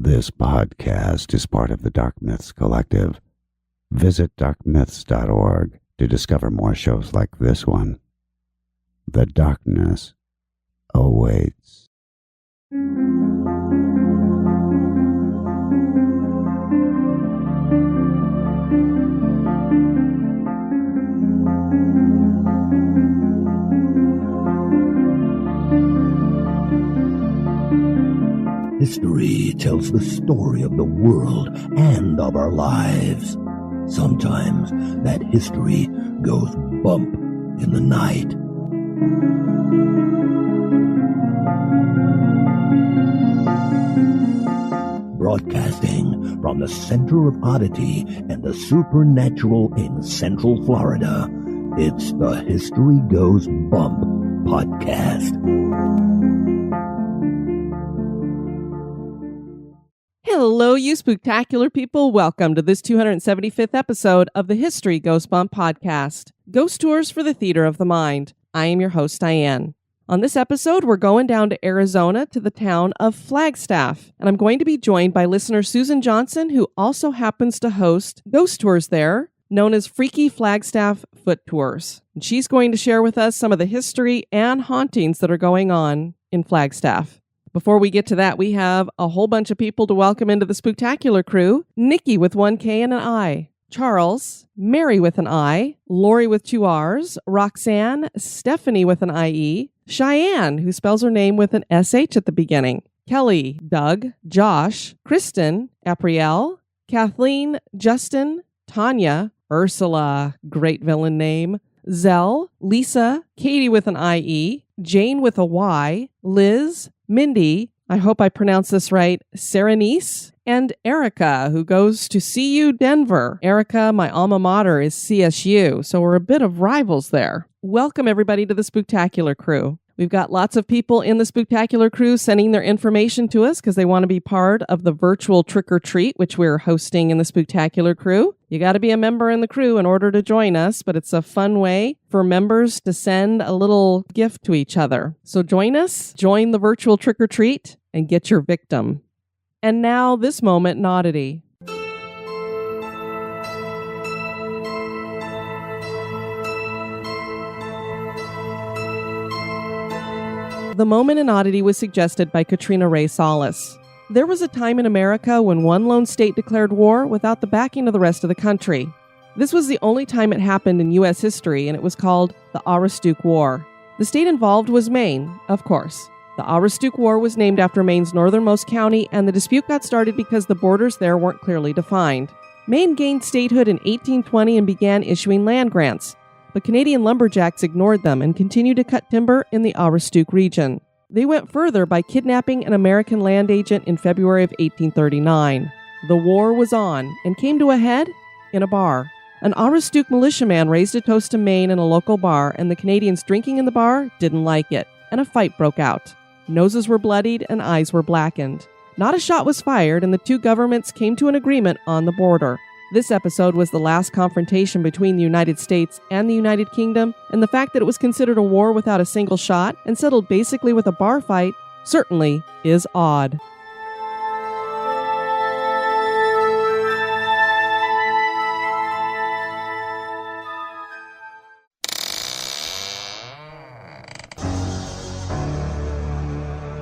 This podcast is part of the Dark Myths Collective. Visit darkmyths.org to discover more shows like this one. The darkness awaits. History tells the story of the world and of our lives. Sometimes that history goes bump in the night. Broadcasting from the center of oddity and the supernatural in Central Florida, it's the History Goes Bump podcast. Hello, you spooktacular people. Welcome to this 275th episode of the History Goes Bump podcast, Ghost Tours for the Theater of the Mind. I am your host, Diane. On this episode, we're going down to Arizona to the town of Flagstaff, and I'm going to be joined by listener Susan Johnson, who also happens to host ghost tours there, known as Freaky Flagstaff Foottours. And she's going to share with us some of the history and hauntings that are going on in Flagstaff. Before we get to that, we have a whole bunch of people to welcome into the spooktacular crew. Nikki with one K and an I. Charles, Mary with an I, Lori with two R's, Roxanne, Stephanie with an IE, Cheyenne, who spells her name with an SH at the beginning, Kelly, Doug, Josh, Kristen, Apriel, Kathleen, Justin, Tanya, Ursula, great villain name, Zell, Lisa, Katie with an IE, Jane with a Y, Liz, Mindy, I hope I pronounced this right, Serenice, and Erica, who goes to CU Denver. Erica, my alma mater, is CSU, so we're a bit of rivals there. Welcome, everybody, to the Spooktacular crew. We've got lots of people in the Spooktacular crew sending their information to us because they want to be part of the virtual trick-or-treat, which we're hosting in the Spooktacular crew. You got to be a member in the crew in order to join us, but it's a fun way for members to send a little gift to each other. So join us, join the virtual trick-or-treat, and get your victim. And now, this moment in Oddity. The moment in Oddity was suggested by Katrina Rae Saulis. There was a time in America when one lone state declared war without the backing of the rest of the country. This was the only time it happened in U.S. history, and it was called the Aroostook War. The state involved was Maine, of course. The Aroostook War was named after Maine's northernmost county, and the dispute got started because the borders there weren't clearly defined. Maine gained statehood in 1820 and began issuing land grants, but Canadian lumberjacks ignored them and continued to cut timber in the Aroostook region. They went further by kidnapping an American land agent in February of 1839. The war was on and came to a head in a bar. An Aroostook militiaman raised a toast to Maine in a local bar, and the Canadians drinking in the bar didn't like it, and a fight broke out. Noses were bloodied and eyes were blackened. Not a shot was fired, and the two governments came to an agreement on the border. This episode was the last confrontation between the United States and the United Kingdom, and the fact that it was considered a war without a single shot and settled basically with a bar fight certainly is odd.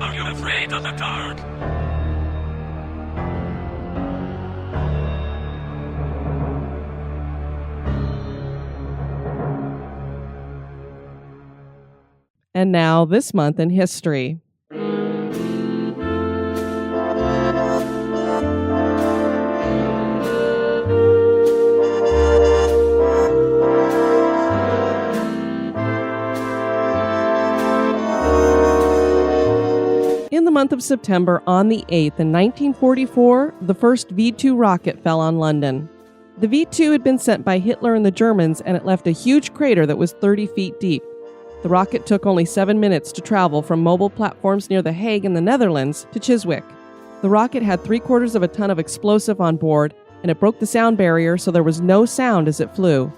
Are you afraid of the dark? And now, this month in history. In the month of September, on the 8th, in 1944, the first V-2 rocket fell on London. The V-2 had been sent by Hitler and the Germans, and it left a huge crater that was 30 feet deep. The rocket took only 7 minutes to travel from mobile platforms near The Hague in the Netherlands to Chiswick. The rocket had 3/4 of a ton of explosive on board, and it broke the sound barrier, so there was no sound as it flew.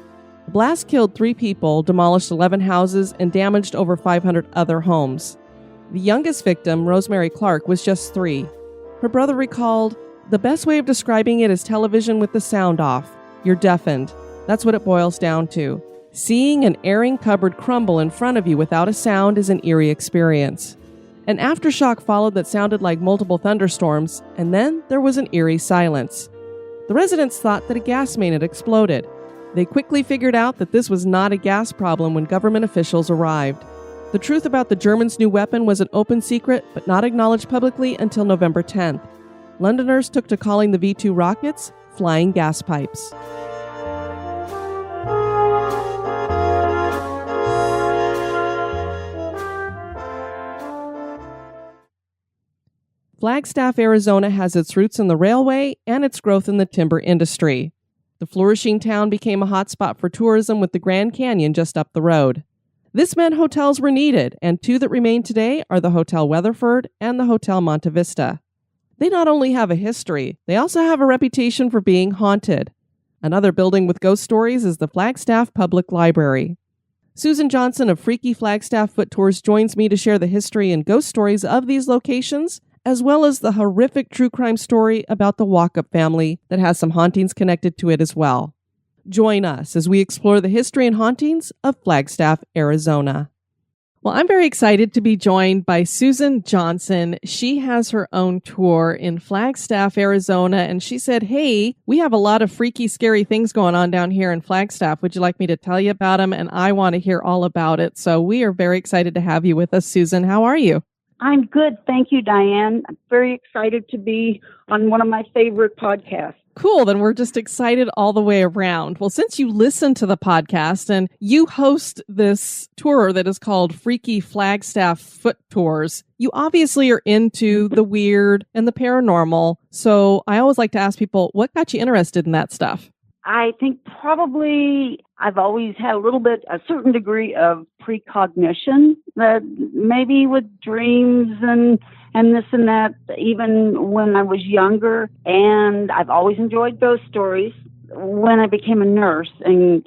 The blast killed 3 people, demolished 11 houses, and damaged over 500 other homes. The youngest victim, Rosemary Clark, was just 3. Her brother recalled, "The best way of describing it is television with the sound off. You're deafened. That's what it boils down to. Seeing an airing cupboard crumble in front of you without a sound is an eerie experience." An aftershock followed that sounded like multiple thunderstorms, and then there was an eerie silence. The residents thought that a gas main had exploded. They quickly figured out that this was not a gas problem when government officials arrived. The truth about the Germans' new weapon was an open secret, but not acknowledged publicly until November 10th. Londoners took to calling the V-2 rockets flying gas pipes. Flagstaff, Arizona has its roots in the railway and its growth in the timber industry. The flourishing town became a hotspot for tourism with the Grand Canyon just up the road. This meant hotels were needed, and two that remain today are the Hotel Weatherford and the Hotel Monte Vista. They not only have a history, they also have a reputation for being haunted. Another building with ghost stories is the Flagstaff Public Library. Susan Johnson of Freaky Flagstaff Foottours joins me to share the history and ghost stories of these locations, as well as the horrific true crime story about the Walkup family that has some hauntings connected to it as well. Join us as we explore the history and hauntings of Flagstaff, Arizona. Well, I'm very excited to be joined by Susan Johnson. She has her own tour in Flagstaff, Arizona, and she said, "Hey, we have a lot of freaky, scary things going on down here in Flagstaff. Would you like me to tell you about them?" And I want to hear all about it. So we are very excited to have you with us, Susan. How are you? I'm good. Thank you, Diane. I'm very excited to be on one of my favorite podcasts. Cool. Then we're just excited all the way around. Well, since you listen to the podcast and you host this tour that is called Freaky Flagstaff Foottours, you obviously are into the weird and the paranormal. So I always like to ask people, what got you interested in that stuff? I think probably I've always had a certain degree of precognition, that maybe with dreams and this and that, even when I was younger. And I've always enjoyed ghost stories. When I became a nurse and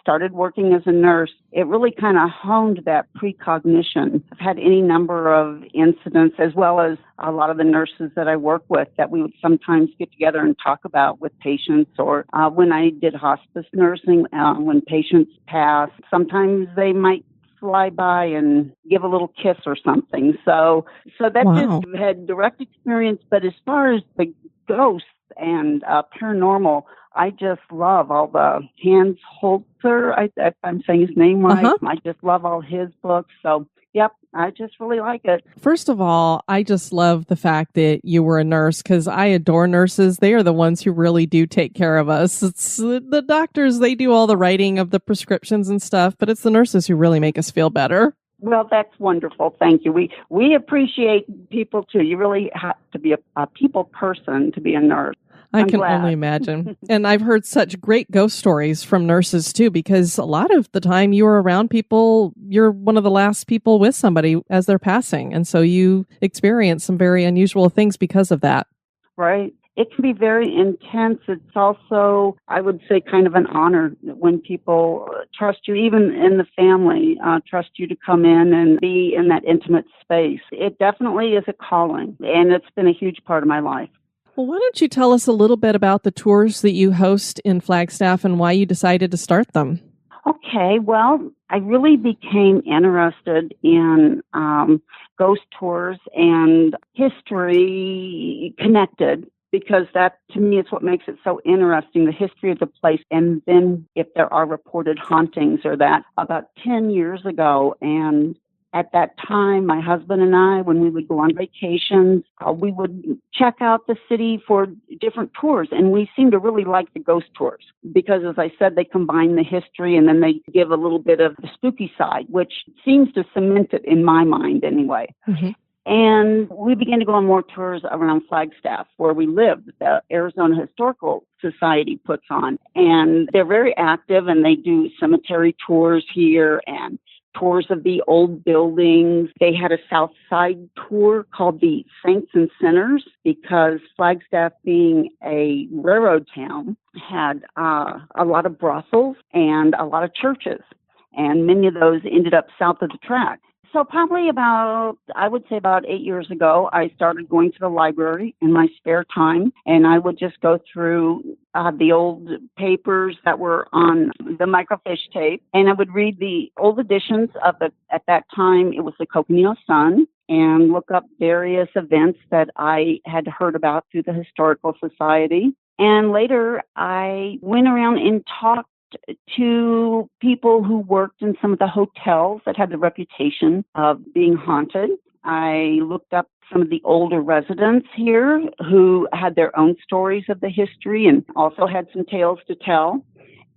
started working as a nurse, it really kind of honed that precognition. I've had any number of incidents, as well as a lot of the nurses that I work with, that we would sometimes get together and talk about with patients, or when I did hospice nursing, when patients pass, sometimes they might fly by and give a little kiss or something. So that Wow. just had direct experience. But as far as the ghosts and paranormal, I just love all the Hans Holzer, if I'm saying his name right. Uh-huh. I just love all his books. So, yep, I just really like it. First of all, I just love the fact that you were a nurse, because I adore nurses. They are the ones who really do take care of us. It's the doctors, they do all the writing of the prescriptions and stuff, but it's the nurses who really make us feel better. Well, that's wonderful. Thank you. We appreciate people, too. You really have to be a people person to be a nurse. I can only imagine. And I've heard such great ghost stories from nurses, too, because a lot of the time you are around people, you're one of the last people with somebody as they're passing. And so you experience some very unusual things because of that. Right. It can be very intense. It's also, I would say, kind of an honor when people trust you, even in the family, trust you to come in and be in that intimate space. It definitely is a calling, and it's been a huge part of my life. Well, why don't you tell us a little bit about the tours that you host in Flagstaff and why you decided to start them? Okay, well, I really became interested in ghost tours and history connected, because that, to me, is what makes it so interesting, the history of the place. And then if there are reported hauntings or that. About 10 years ago, and at that time, my husband and I, when we would go on vacations, we would check out the city for different tours. And we seemed to really like the ghost tours because, as I said, they combine the history and then they give a little bit of the spooky side, which seems to cement it in my mind anyway. Mm-hmm. And we began to go on more tours around Flagstaff, where we live, the Arizona Historical Society puts on. And they're very active, and they do cemetery tours here and tours of the old buildings. They had a South Side tour called the Saints and Sinners, because Flagstaff, being a railroad town, had a lot of brothels and a lot of churches. And many of those ended up south of the track. So probably I would say about 8 years ago, I started going to the library in my spare time, and I would just go through the old papers that were on the microfiche tape, and I would read the old editions of at that time, it was the Coconino Sun, and look up various events that I had heard about through the Historical Society. And later, I went around and talked to people who worked in some of the hotels that had the reputation of being haunted. I looked up some of the older residents here who had their own stories of the history and also had some tales to tell.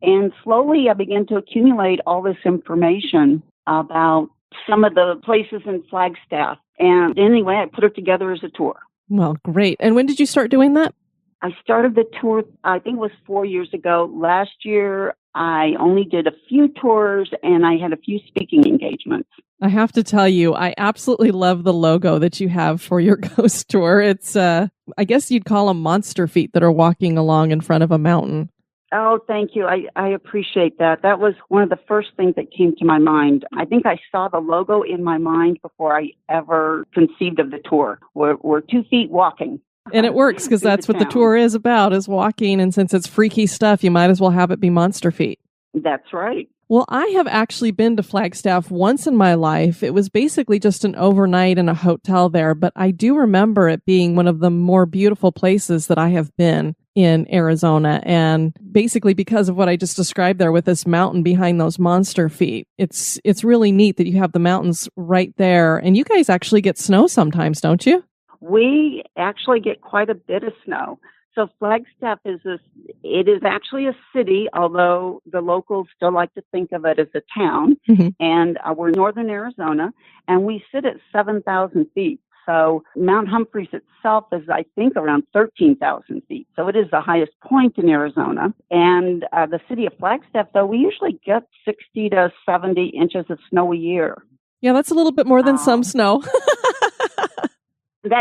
And slowly I began to accumulate all this information about some of the places in Flagstaff. And anyway, I put it together as a tour. Well, great. And when did you start doing that? I started the tour, I think it was 4 years ago. Last year, I only did a few tours and I had a few speaking engagements. I have to tell you, I absolutely love the logo that you have for your ghost tour. It's, I guess you'd call them monster feet that are walking along in front of a mountain. Oh, thank you. I appreciate that. That was one of the first things that came to my mind. I think I saw the logo in my mind before I ever conceived of the tour. We're 2 feet walking. And it works because that's what the tour is about, is walking. And since it's freaky stuff, you might as well have it be monster feet. That's right. Well, I have actually been to Flagstaff once in my life. It was basically just an overnight in a hotel there, but I do remember it being one of the more beautiful places that I have been in Arizona. And basically because of what I just described there with this mountain behind those monster feet, it's really neat that you have the mountains right there. And you guys actually get snow sometimes, don't you? We actually get quite a bit of snow. So Flagstaff is actually a city, although the locals still like to think of it as a town. Mm-hmm. And we're in northern Arizona, and we sit at 7,000 feet. So Mount Humphreys itself is, I think, around 13,000 feet. So it is the highest point in Arizona. And the city of Flagstaff, though, we usually get 60 to 70 inches of snow a year. Yeah, that's a little bit more than some snow.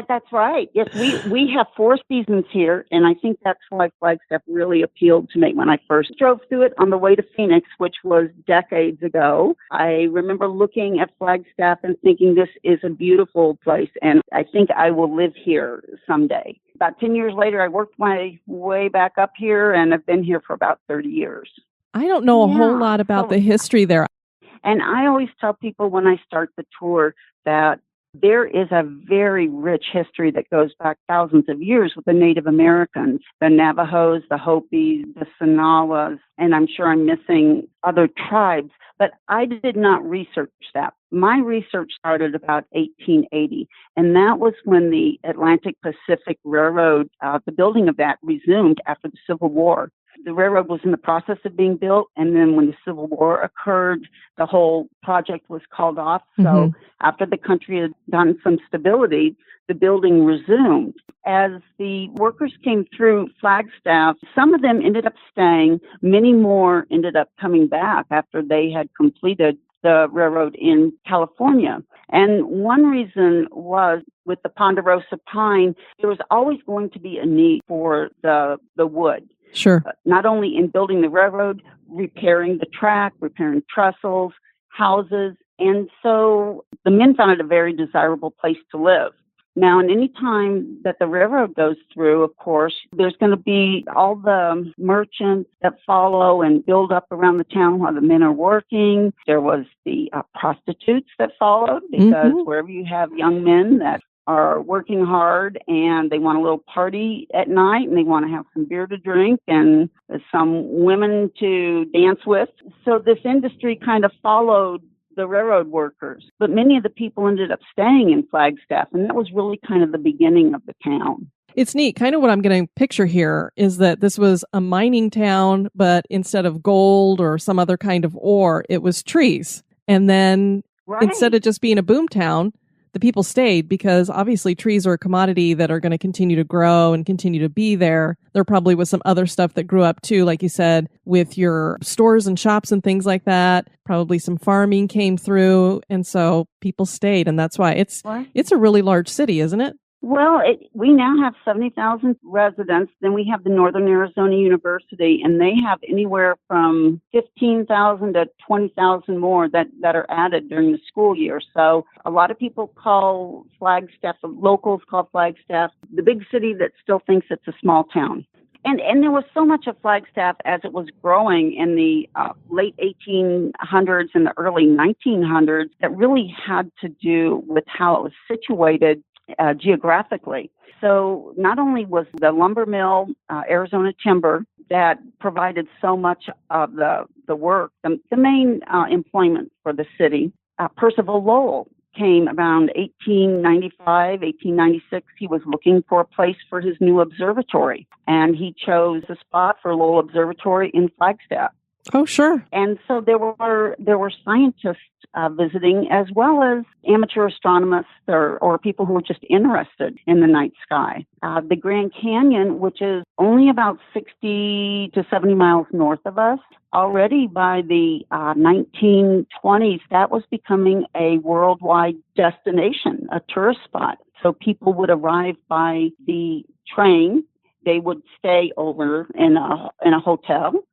That's right. Yes, we have 4 seasons here, and I think that's why Flagstaff really appealed to me when I first drove through it on the way to Phoenix, which was decades ago. I remember looking at Flagstaff and thinking this is a beautiful place, and I think I will live here someday. About 10 years later, I worked my way back up here, and I've been here for about 30 years. I don't know a whole lot about the history there. And I always tell people when I start the tour that there is a very rich history that goes back thousands of years with the Native Americans, the Navajos, the Hopis, the Sonawas, and I'm sure I'm missing other tribes, but I did not research that. My research started about 1880, and that was when the Atlantic Pacific Railroad, the building of that resumed after the Civil War. The railroad was in the process of being built, and then when the Civil War occurred, the whole project was called off. So after the country had gotten some stability, the building resumed. As the workers came through Flagstaff, some of them ended up staying. Many more ended up coming back after they had completed the railroad in California. And one reason was with the ponderosa pine, there was always going to be a need for the wood. Sure. Not only in building the railroad, repairing the track, repairing trestles, houses. And so the men found it a very desirable place to live. Now, in any time that the railroad goes through, of course, there's going to be all the merchants that follow and build up around the town while the men are working. There was the prostitutes that followed because wherever you have young men that are working hard and they want a little party at night and they want to have some beer to drink and some women to dance with. So this industry kind of followed the railroad workers, but many of the people ended up staying in Flagstaff, and that was really kind of the beginning of the town. It's neat. Kind of what I'm going to picture here is that this was a mining town, but instead of gold or some other kind of ore, it was trees. And then instead of just being a boom town, the people stayed because obviously trees are a commodity that are going to continue to grow and continue to be there. There probably was some other stuff that grew up too, like you said, with your stores and shops and things like that. Probably some farming came through. And so people stayed. And that's why it's a really large city, isn't it? Well, we now have 70,000 residents. Then we have the Northern Arizona University, and they have anywhere from 15,000 to 20,000 more that are added during the school year. So a lot of people call Flagstaff, locals call Flagstaff, the big city that still thinks it's a small town. And there was so much of Flagstaff as it was growing in the late 1800s and the early 1900s that really had to do with how it was situated geographically. So not only was the lumber mill, Arizona Timber, that provided so much of the work, the main employment for the city, Percival Lowell came around 1895, 1896. He was looking for a place for his new observatory, and he chose a spot for Lowell Observatory in Flagstaff. Oh, sure. And so there were scientists visiting, as well as amateur astronomers or people who were just interested in the night sky. The Grand Canyon, which is only about 60 to 70 miles north of us, already by the 1920s, that was becoming a worldwide destination, a tourist spot. So people would arrive by the train. They would stay over in a hotel.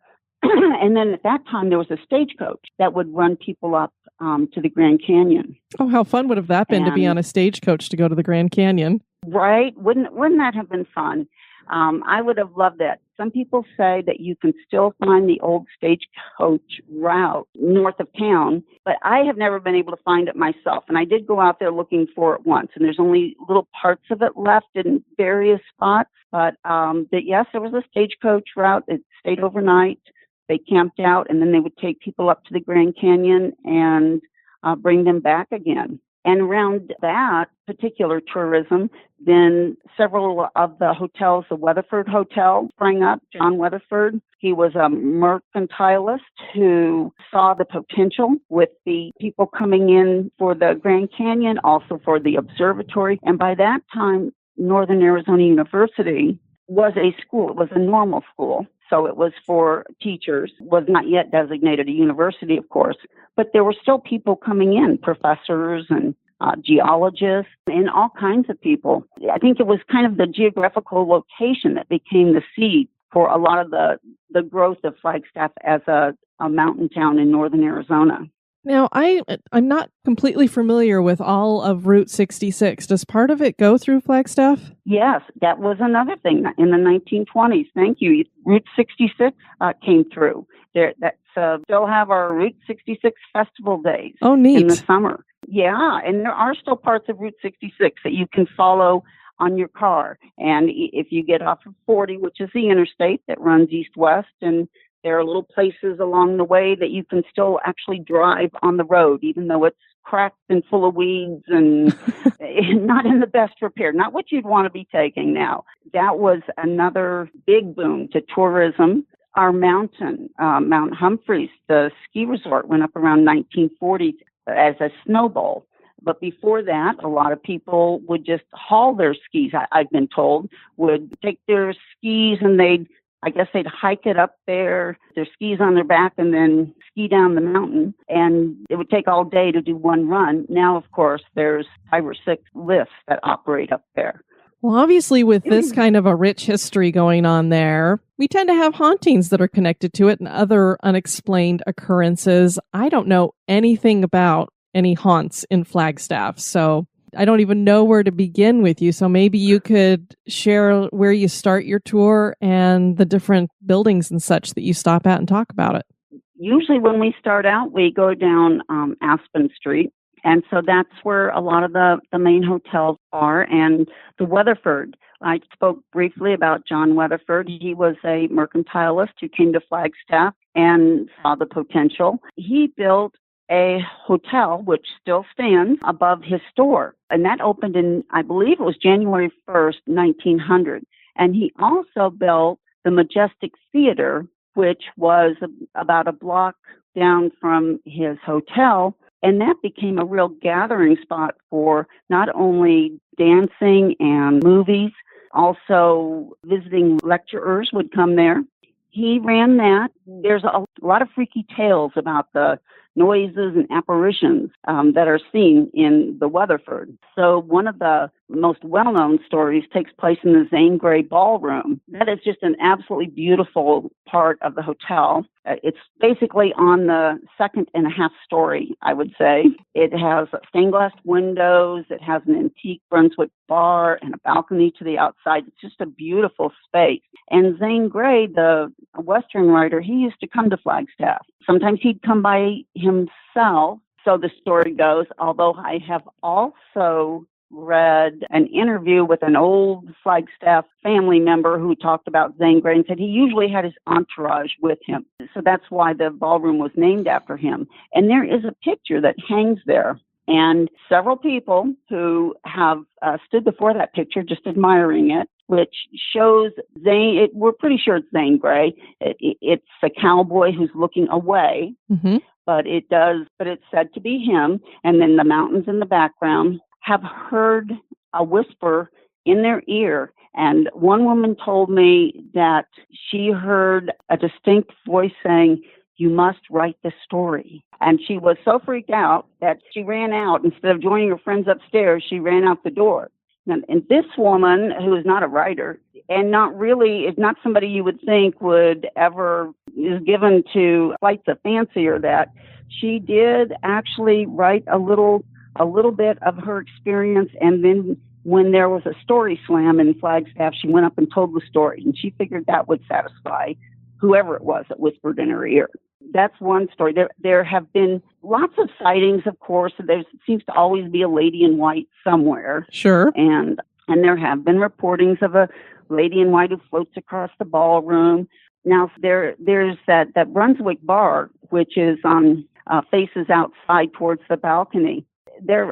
And then at that time, there was a stagecoach that would run people up to the Grand Canyon. Oh, how fun would have that been to be on a stagecoach to go to the Grand Canyon? Right? Wouldn't that have been fun? I would have loved that. Some people say that you can still find the old stagecoach route north of town, but I have never been able to find it myself. And I did go out there looking for it once, and there's only little parts of it left in various spots. But yes, there was a stagecoach route. It stayed overnight. They camped out, and then they would take people up to the Grand Canyon and bring them back again. And around that particular tourism, then several of the hotels, the Weatherford Hotel sprang up. John Weatherford, he was a mercantilist who saw the potential with the people coming in for the Grand Canyon, also for the observatory. And by that time, Northern Arizona University was a school. It was a normal school. So it was for teachers, was not yet designated a university, of course, but there were still people coming in, professors and geologists and all kinds of people. I think it was kind of the geographical location that became the seed for a lot of the growth of Flagstaff as a mountain town in northern Arizona. Now, I'm not completely familiar with all of Route 66. Does part of it go through Flagstaff? Yes, that was another thing in the 1920s. Thank you. Route 66 came through. Still have our Route 66 festival days. Oh, neat. In the summer. Yeah, and there are still parts of Route 66 that you can follow on your car. And if you get off of 40, which is the interstate that runs east-west, and there are little places along the way that you can still actually drive on the road, even though it's cracked and full of weeds and not in the best repair, not what you'd want to be taking now. That was another big boom to tourism. Our mountain, Mount Humphreys, the ski resort, went up around 1940 as a snow bowl. But before that, a lot of people would just haul their skis, I've been told, would take their skis and they'd hike it up there, their skis on their back, and then ski down the mountain. And it would take all day to do one run. Now, of course, there's 5 or 6 lifts that operate up there. Well, obviously, with this kind of a rich history going on there, we tend to have hauntings that are connected to it and other unexplained occurrences. I don't know anything about any haunts in Flagstaff, so I don't even know where to begin with you. So maybe you could share where you start your tour and the different buildings and such that you stop at and talk about it. Usually when we start out, we go down Aspen Street. And so that's where a lot of the main hotels are. And the Weatherford, I spoke briefly about John Weatherford. He was a mercantilist who came to Flagstaff and saw the potential. He built a hotel, which still stands above his store. And that opened in, I believe it was January 1st, 1900. And he also built the Majestic Theater, which was about a block down from his hotel. And that became a real gathering spot for not only dancing and movies, also visiting lecturers would come there. he ran that. There's a lot of freaky tales about the noises and apparitions that are seen in the Weatherford. So one of the most well-known stories takes place in the Zane Grey Ballroom. That is just an absolutely beautiful part of the hotel. It's basically on the second and a half story, I would say. It has stained glass windows. It has an antique Brunswick bar and a balcony to the outside. It's just a beautiful space. And Zane Grey, the Western writer, he used to come to Flagstaff. Sometimes he'd come by himself, so the story goes, although I have also read an interview with an old Flagstaff family member who talked about Zane Grey and said he usually had his entourage with him. So that's why the ballroom was named after him. And there is a picture that hangs there. And several people who have stood before that picture just admiring it, which shows Zane, we're pretty sure it's Zane Grey. It's a cowboy who's looking away, but it's said to be him. And then the mountains in the background have heard a whisper in their ear. And one woman told me that she heard a distinct voice saying, "You must write this story." And she was so freaked out that she ran out. Instead of joining her friends upstairs, she ran out the door. And this woman, who is not a writer, and is not somebody you would think would ever is given to flights of fancy or that, she did actually write a little bit of her experience. And then when there was a story slam in Flagstaff, she went up and told the story. And she figured that would satisfy whoever it was that whispered in her ear. That's one story. There have been lots of sightings, of course. There seems to always be a lady in white somewhere. Sure. And there have been reportings of a lady in white who floats across the ballroom. Now, there's that Brunswick bar, which is on faces outside towards the balcony.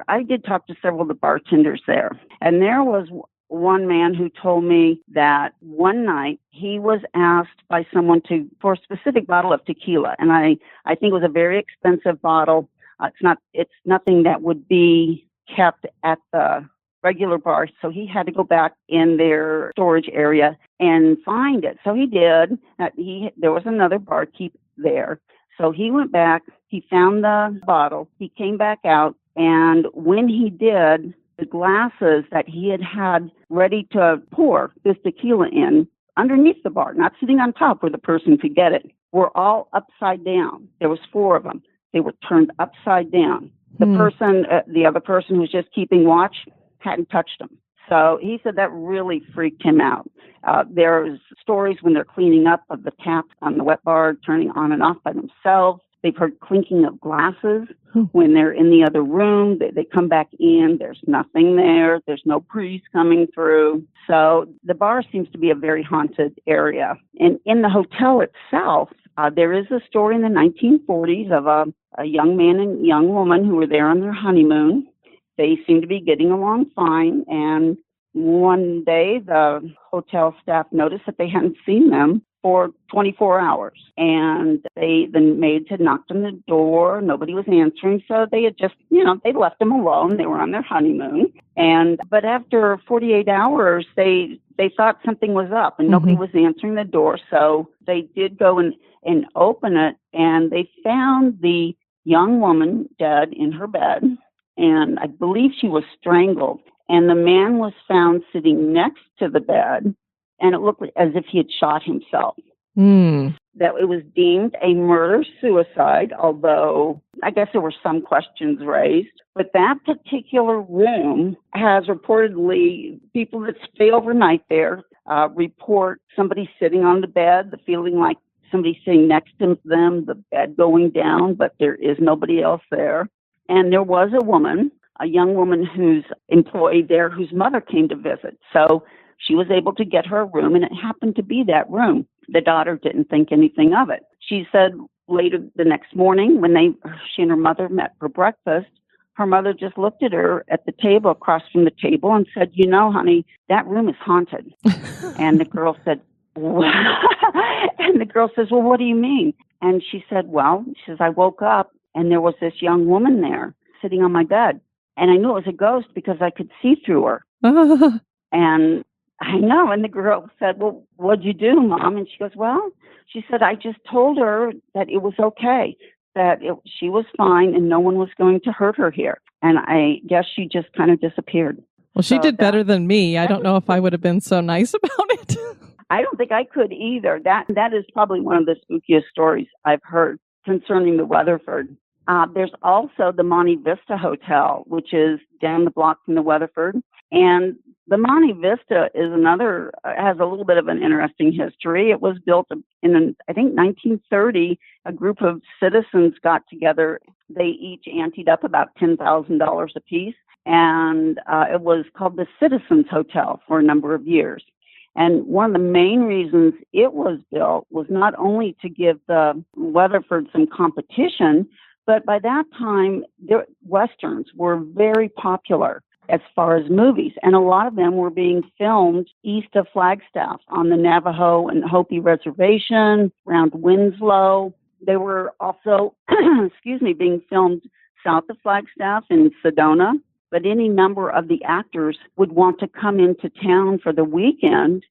I did talk to several of the bartenders there, and there was one man who told me that one night he was asked by someone for a specific bottle of tequila, and I think it was a very expensive bottle. It's nothing that would be kept at the regular bar, so he had to go back in their storage area and find it. So he did. There was another barkeep there, so he went back. He found the bottle. He came back out, and when he did, the glasses that he had ready to pour this tequila in underneath the bar, not sitting on top where the person could get it, were all upside down. There was 4 of them. They were turned upside down. The other person who was just keeping watch hadn't touched them. So he said that really freaked him out. There's stories when they're cleaning up of the taps on the wet bar turning on and off by themselves. They've heard clinking of glasses when they're in the other room. They come back in. There's nothing there. There's no breeze coming through. So the bar seems to be a very haunted area. And in the hotel itself, there is a story in the 1940s of a young man and young woman who were there on their honeymoon. They seemed to be getting along fine. And one day, the hotel staff noticed that they hadn't seen them for 24 hours. And the maids had knocked on the door. Nobody was answering. So they had just, they left them alone. They were on their honeymoon. But after 48 hours, they thought something was up and nobody was answering the door. So they did go and open it, and they found the young woman dead in her bed. And I believe she was strangled. And the man was found sitting next to the bed, and it looked as if he had shot himself. That it was deemed a murder-suicide, although I guess there were some questions raised. But that particular room has reportedly, people that stay overnight there report somebody sitting on the bed, the feeling like somebody sitting next to them, the bed going down, but there is nobody else there. And there was a young woman who's employed there whose mother came to visit. So she was able to get her a room, and it happened to be that room. The daughter didn't think anything of it. She said later the next morning when she and her mother met for breakfast, her mother just looked at her at the table across from the table and said, honey, that room is haunted. And the girl said, and the girl says, well, what do you mean? And she said, I woke up and there was this young woman there sitting on my bed. And I knew it was a ghost because I could see through her. And I know. And the girl said, well, what'd you do, Mom? And she goes, well, she said, I just told her that it was okay, that she was fine and no one was going to hurt her here. And I guess she just kind of disappeared. Well, she did better than me. I don't know if I would have been so nice about it. I don't think I could either. That is probably one of the spookiest stories I've heard concerning the Weatherford. There's also the Monte Vista Hotel, which is down the block from the Weatherford. And the Monte Vista is has a little bit of an interesting history. It was built in, I think, 1930. A group of citizens got together. They each anteed up about $10,000 apiece. And it was called the Citizens Hotel for a number of years. And one of the main reasons it was built was not only to give the Weatherford some competition, but by that time, Westerns were very popular as far as movies. And a lot of them were being filmed east of Flagstaff on the Navajo and Hopi Reservation, around Winslow. They were also, being filmed south of Flagstaff in Sedona. But any number of the actors would want to come into town for the weekend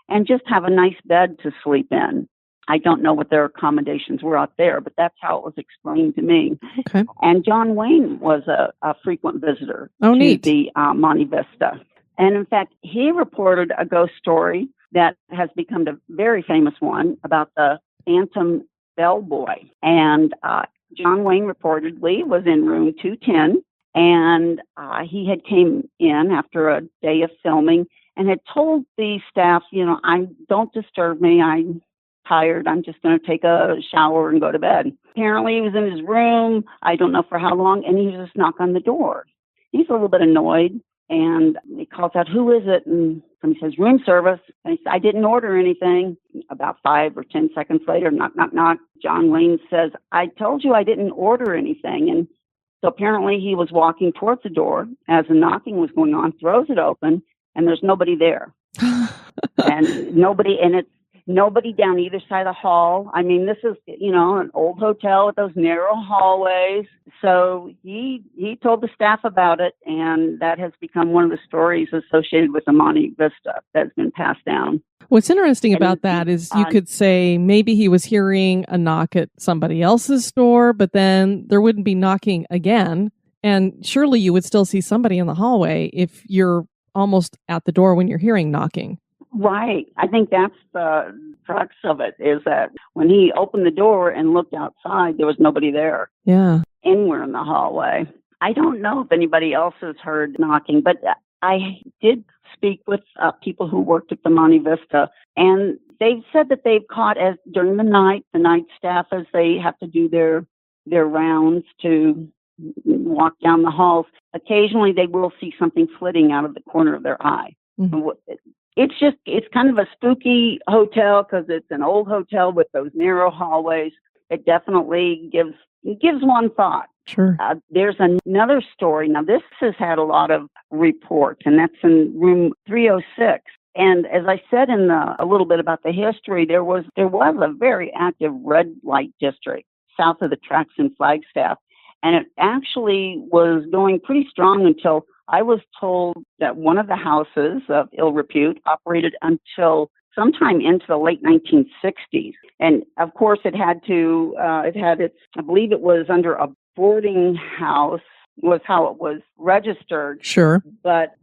and just have a nice bed to sleep in. I don't know what their accommodations were out there, but that's how it was explained to me. Okay. And John Wayne was a frequent visitor to neat. the Monte Vista. And in fact, he reported a ghost story that has become a very famous one about the Phantom Bellboy. And John Wayne reportedly was in room 210. And he had came in after a day of filming and had told the staff, don't disturb me. I'm tired. I'm just going to take a shower and go to bed. Apparently he was in his room. I don't know for how long. And he just knocked on the door. He's a little bit annoyed. And he calls out, who is it? And he says, room service. And he says, I didn't order anything. About 5 or 10 seconds later, knock, knock, knock. John Wayne says, I told you I didn't order anything. And so apparently he was walking towards the door as the knocking was going on, throws it open, and there's nobody there. And it's nobody down either side of the hall. I mean, this is, an old hotel with those narrow hallways. So he told the staff about it, and that has become one of the stories associated with the Monte Vista that's been passed down. What's interesting about that is you could say maybe he was hearing a knock at somebody else's door, but then there wouldn't be knocking again. And surely you would still see somebody in the hallway if you're almost at the door when you're hearing knocking. Right. I think that's the crux of it, is that when he opened the door and looked outside, there was nobody there. Yeah. Anywhere in the hallway. I don't know if anybody else has heard knocking, but I did speak with people who worked at the Monte Vista, and they've said that they've caught during the night staff, as they have to do their rounds to walk down the halls, occasionally they will see something flitting out of the corner of their eye. Mm-hmm. It's kind of a spooky hotel because it's an old hotel with those narrow hallways. It definitely gives one thought. Sure. There's another story. Now, this has had a lot of reports, and that's in room 306. And as I said a little bit about the history, there was a very active red light district south of the tracks in Flagstaff. And it actually was going pretty strong until I was told that one of the houses of ill repute operated until sometime into the late 1960s. And of course, it had its, I believe it was under a boarding house, was how it was registered. Sure. But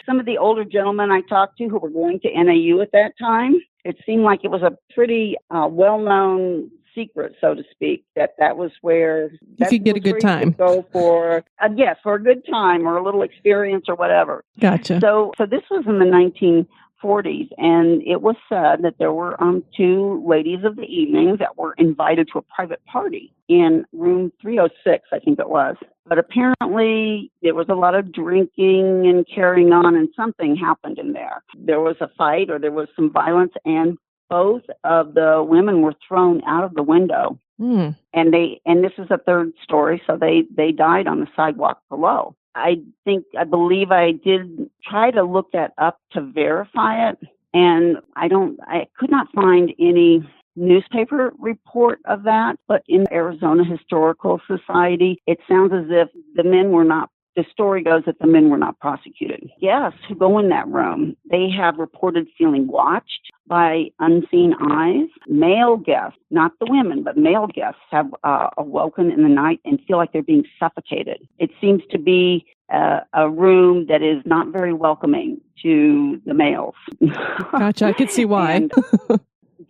some of the older gentlemen I talked to who were going to NAU at that time, it seemed like it was a pretty well-known secret, so to speak, that was where you could get a good time. Go for for a good time or a little experience or whatever. Gotcha. So this was in the 1940s, and it was said that there were 2 ladies of the evening that were invited to a private party in room 306, I think it was. But apparently there was a lot of drinking and carrying on, and something happened in there. There was a fight, or there was some violence, and both of the women were thrown out of the window. And this is a third story, so they died on the sidewalk below. I believe I did try to look that up to verify it, and I could not find any newspaper report of that, but in Arizona Historical Society, it sounds as if the men were not the story goes that the men were not prosecuted. Guests who go in that room, they have reported feeling watched by unseen eyes. Male guests, not the women, but male guests have awoken in the night and feel like they're being suffocated. It seems to be a room that is not very welcoming to the males. Gotcha. I could see why.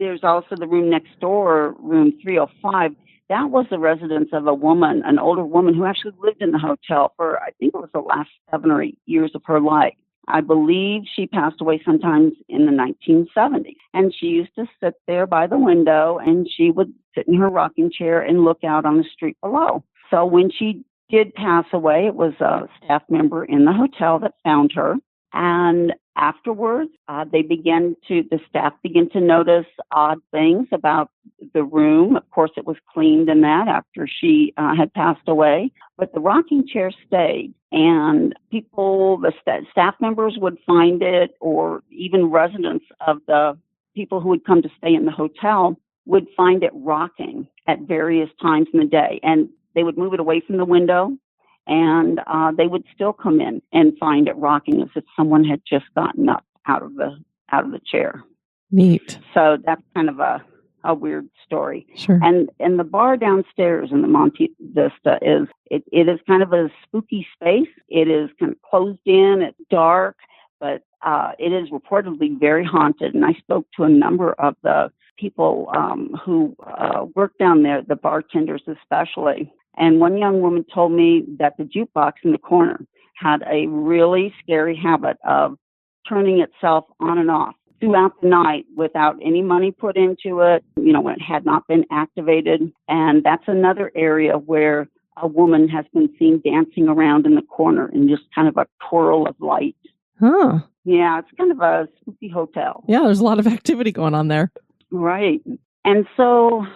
There's also the room next door, room 305. That was the residence of a woman, an older woman who actually lived in the hotel for, I think it was the last 7 or 8 years of her life. I believe she passed away sometimes in the 1970s. And she used to sit there by the window, and she would sit in her rocking chair and look out on the street below. So when she did pass away, it was a staff member in the hotel that found her. And afterwards, the staff began to notice odd things about the room. Of course, it was cleaned and that after she had passed away, but the rocking chair stayed. And staff members would find it, or even residents of the people who would come to stay in the hotel would find it rocking at various times in the day. And they would move it away from the window, and they would still come in and find it rocking as if someone had just gotten up out of the chair. Neat. So that's kind of a weird story. Sure. And the bar downstairs in the Monte Vista is kind of a spooky space. It is kind of closed in. It's dark, but it is reportedly very haunted. And I spoke to a number of the people who work down there, the bartenders especially. And one young woman told me that the jukebox in the corner had a really scary habit of turning itself on and off throughout the night without any money put into it, when it had not been activated. And that's another area where a woman has been seen dancing around in the corner in just kind of a twirl of light. Huh. Yeah, it's kind of a spooky hotel. Yeah, there's a lot of activity going on there. Right. And so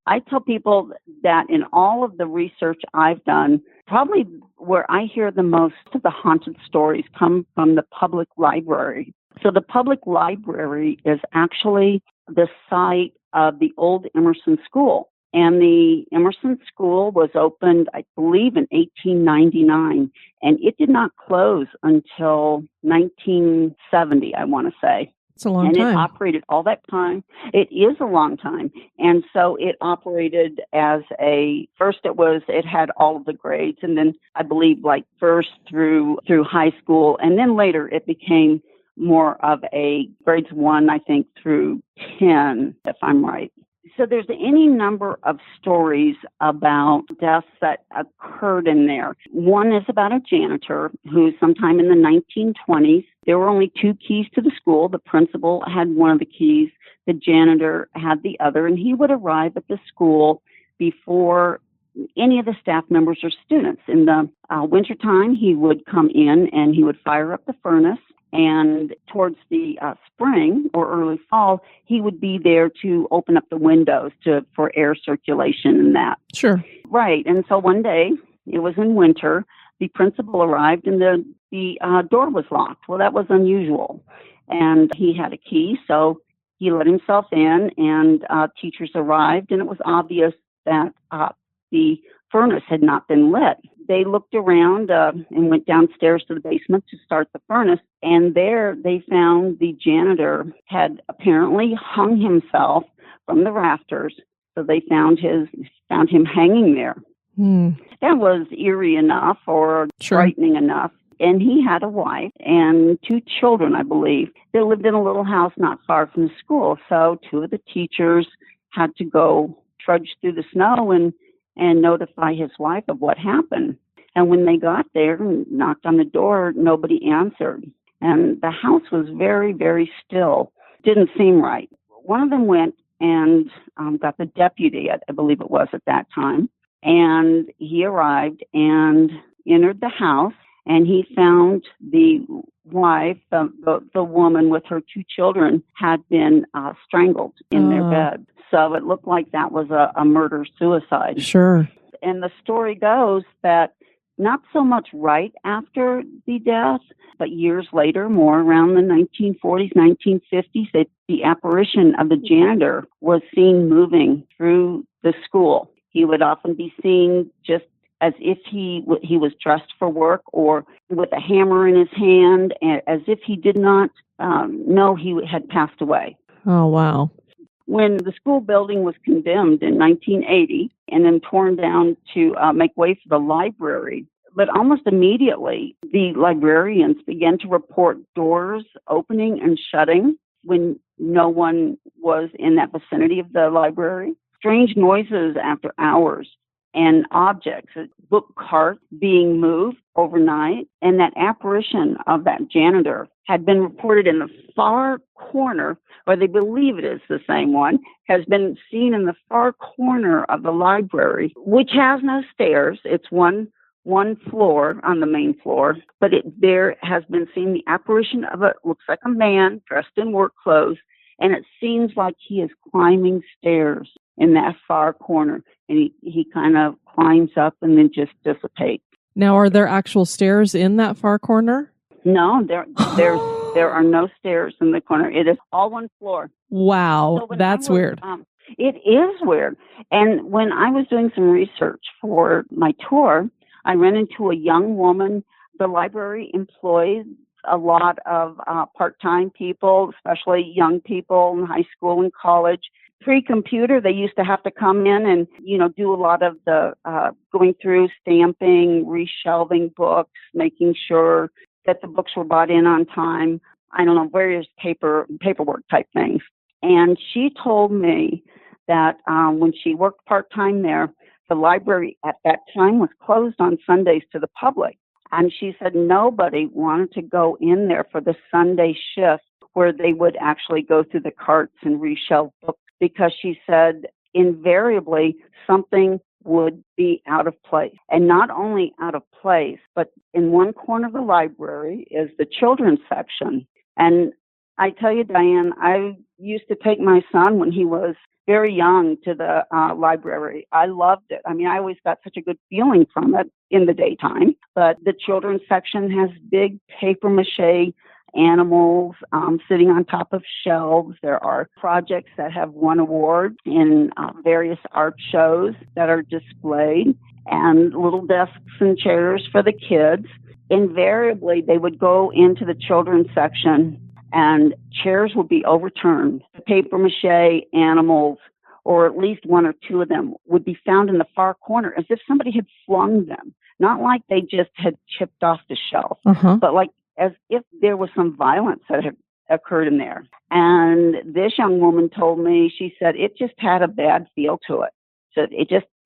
I tell people that in all of the research I've done, probably where I hear the most of the haunted stories come from the public library. So the public library is actually the site of the old Emerson School. And the Emerson School was opened, I believe, in 1899. And it did not close until 1970, I want to say. It's a long time. And it operated all that time. It is a long time. And so it operated as it had all of the grades. And then I believe first through high school. And then later it became more of a grades 1, I think, through 10, if I'm right. So there's any number of stories about deaths that occurred in there. One is about a janitor who sometime in the 1920s, there were only 2 keys to the school. The principal had one of the keys. The janitor had the other, and he would arrive at the school before any of the staff members or students. In the wintertime, he would come in and he would fire up the furnace. And towards the spring or early fall, he would be there to open up the windows for air circulation and that. Sure. Right. And so one day, it was in winter, the principal arrived and the door was locked. Well, that was unusual. And he had a key, so he let himself in, and teachers arrived, and it was obvious that the furnace had not been lit. They looked around and went downstairs to the basement to start the furnace, and there they found the janitor had apparently hung himself from the rafters. So they found him hanging there. That was eerie enough, or frightening enough. And he had a wife and 2 children, I believe. They lived in a little house not far from the school. So 2 of the teachers had to go trudge through the snow and notify his wife of what happened. And when they got there and knocked on the door, nobody answered. And the house was very, very still. Didn't seem right. One of them went and got the deputy, I believe it was at that time. And he arrived and entered the house, and he found the wife, the woman with her 2 children, had been strangled in their bed. So it looked like that was a murder-suicide. Sure. And the story goes that not so much right after the death, but years later, more around the 1940s, 1950s, that the apparition of the janitor was seen moving through the school. He would often be seen just as if he was dressed for work, or with a hammer in his hand, as if he did not know he had passed away. Oh, wow. When the school building was condemned in 1980 and then torn down to make way for the library, but almost immediately the librarians began to report doors opening and shutting when no one was in that vicinity of the library, strange noises after hours, and objects, book carts being moved overnight, and that apparition of that janitor had been reported in the far corner, or they believe it is the same one, has been seen in the far corner of the library, which has no stairs. It's one floor on the main floor, but there has been seen the apparition of looks like a man dressed in work clothes, and it seems like he is climbing stairs in that far corner, and he kind of climbs up and then just dissipates. Now, are there actual stairs in that far corner? No, there are no stairs in the corner. It is all one floor. Wow, So that's weird. It is weird. And when I was doing some research for my tour, I ran into a young woman. The library employs a lot of part-time people, especially young people in high school and college. Pre-computer, they used to have to come in and, do a lot of the going through stamping, reshelving books, making sure that the books were brought in on time. I don't know, various paperwork type things. And she told me that when she worked part-time there, the library at that time was closed on Sundays to the public. And she said nobody wanted to go in there for the Sunday shift where they would actually go through the carts and reshelve books, because she said invariably something would be out of place. And not only out of place, but in one corner of the library is the children's section. And I tell you, Diane, I used to take my son when he was very young to the library. I loved it. I mean, I always got such a good feeling from it in the daytime. But the children's section has big paper mache animals sitting on top of shelves. There are projects that have won awards in various art shows that are displayed, and little desks and chairs for the kids. Invariably, they would go into the children's section and chairs would be overturned. The paper mache animals, or at least one or two of them, would be found in the far corner as if somebody had flung them. Not like they just had chipped off the shelf, but like as if there was some violence that had occurred in there. And this young woman told me, she said, it just had a bad feel to it. So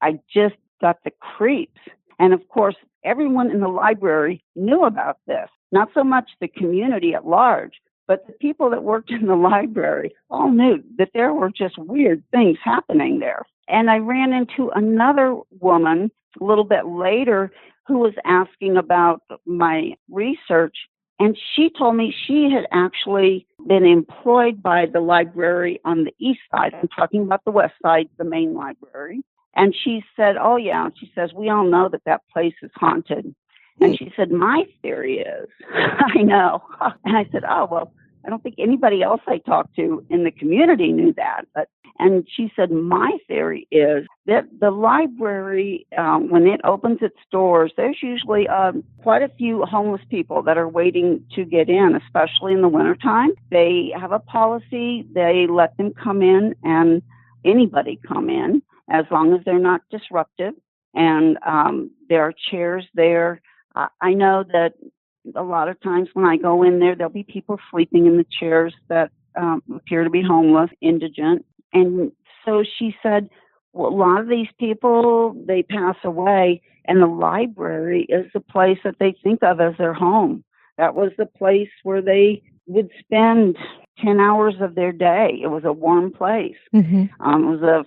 I just got the creeps. And of course, everyone in the library knew about this. Not so much the community at large, but the people that worked in the library all knew that there were just weird things happening there. And I ran into another woman a little bit later who was asking about my research. And she told me she had actually been employed by the library on the east side. I'm talking about the west side, the main library. And she said, oh, yeah. She says, we all know that place is haunted. And she said, my theory is, I know. And I said, oh, well, I don't think anybody else I talked to in the community knew that. And she said, my theory is that the library, when it opens its doors, there's usually quite a few homeless people that are waiting to get in, especially in the wintertime. They have a policy. They let them come in, and anybody come in as long as they're not disruptive. And there are chairs there. I know that a lot of times when I go in there, there'll be people sleeping in the chairs that appear to be homeless, indigent. And so she said, well, a lot of these people, they pass away, and the library is the place that they think of as their home. That was the place where they would spend 10 hours of their day. It was a warm place. It was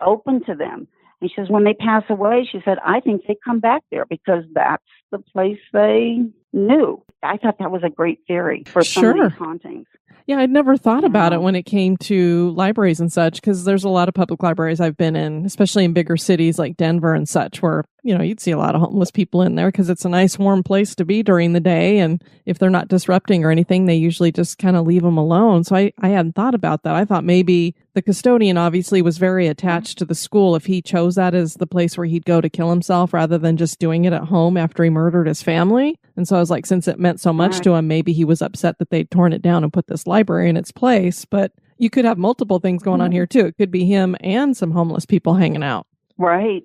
open to them. And she says, when they pass away, she said, I think they come back there because that's the place they new. I thought that was a great theory for some of these hauntings. Yeah, I'd never thought about it when it came to libraries and such, because there's a lot of public libraries I've been in, especially in bigger cities like Denver and such, where, you'd see a lot of homeless people in there because it's a nice warm place to be during the day. And if they're not disrupting or anything, they usually just kind of leave them alone. So I hadn't thought about that. I thought maybe the custodian obviously was very attached to the school if he chose that as the place where he'd go to kill himself rather than just doing it at home after he murdered his family. And so I was like, since it meant so much to him, maybe he was upset that they'd torn it down and put this library in its place. But you could have multiple things going on here too. It could be him and some homeless people hanging out. Right.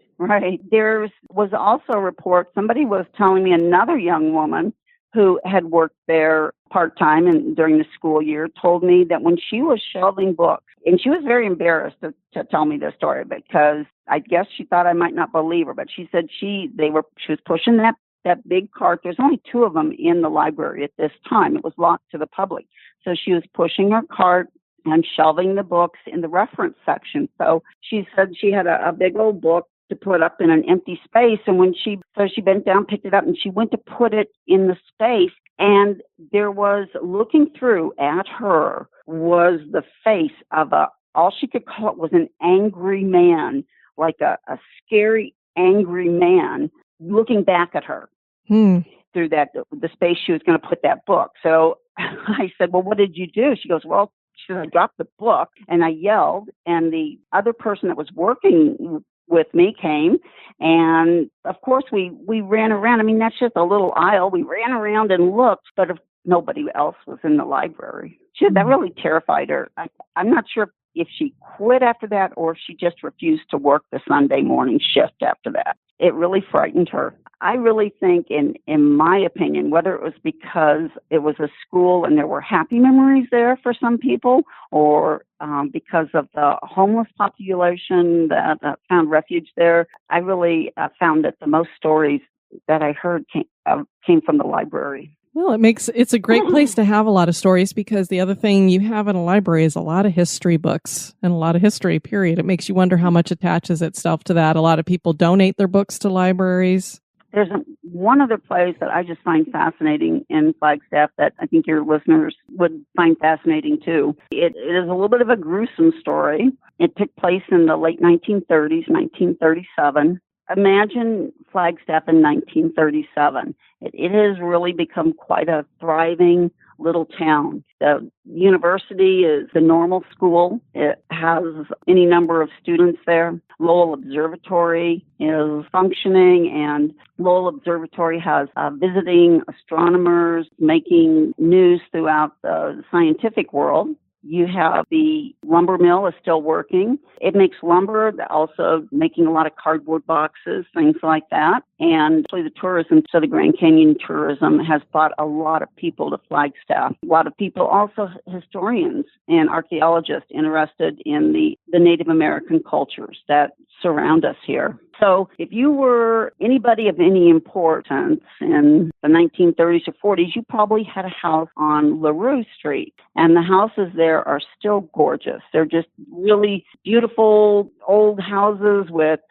There was also a report, somebody was telling me another young woman who had worked there part-time and during the school year told me that when she was shelving books, and she was very embarrassed to tell me this story because I guess she thought I might not believe her, but she said she was pushing that big cart. There's only 2 of them in the library at this time. It was locked to the public. So she was pushing her cart and shelving the books in the reference section. So she said she had a big old book to put up in an empty space. And she bent down, picked it up, and she went to put it in the space. And there was, looking through at her, was the face of all she could call it was an angry man, like a scary, angry man looking back at her through the space she was going to put that book. So I said, well, what did you do? She goes, well, I dropped the book and I yelled, and the other person that was working with me came, and of course we ran around. I mean, that's just a little aisle. We ran around and looked, but nobody else was in the library. That really terrified her. I'm not sure if she quit after that or if she just refused to work the Sunday morning shift after that. It really frightened her. I really think, in my opinion, whether it was because it was a school and there were happy memories there for some people, or because of the homeless population that found refuge there, I really found that the most stories that I heard came from the library. Well, it's a great place to have a lot of stories, because the other thing you have in a library is a lot of history books and a lot of history, period. It makes you wonder how much attaches itself to that. A lot of people donate their books to libraries. There's one other place that I just find fascinating in Flagstaff that I think your listeners would find fascinating too. It is a little bit of a gruesome story. It took place in the late 1930s, 1937. Imagine Flagstaff in 1937. It has really become quite a thriving little town. The university is the normal school. It has any number of students there. Lowell Observatory is functioning, and Lowell Observatory has visiting astronomers making news throughout the scientific world. You have the lumber mill is still working. It makes lumber, also making a lot of cardboard boxes, things like that. And actually the tourism, so the Grand Canyon tourism has brought a lot of people to Flagstaff. A lot of people, also historians and archaeologists interested in the Native American cultures that surround us here. So if you were anybody of any importance in the 1930s or 40s, you probably had a house on LaRue Street. And the houses there are still gorgeous. They're just really beautiful old houses with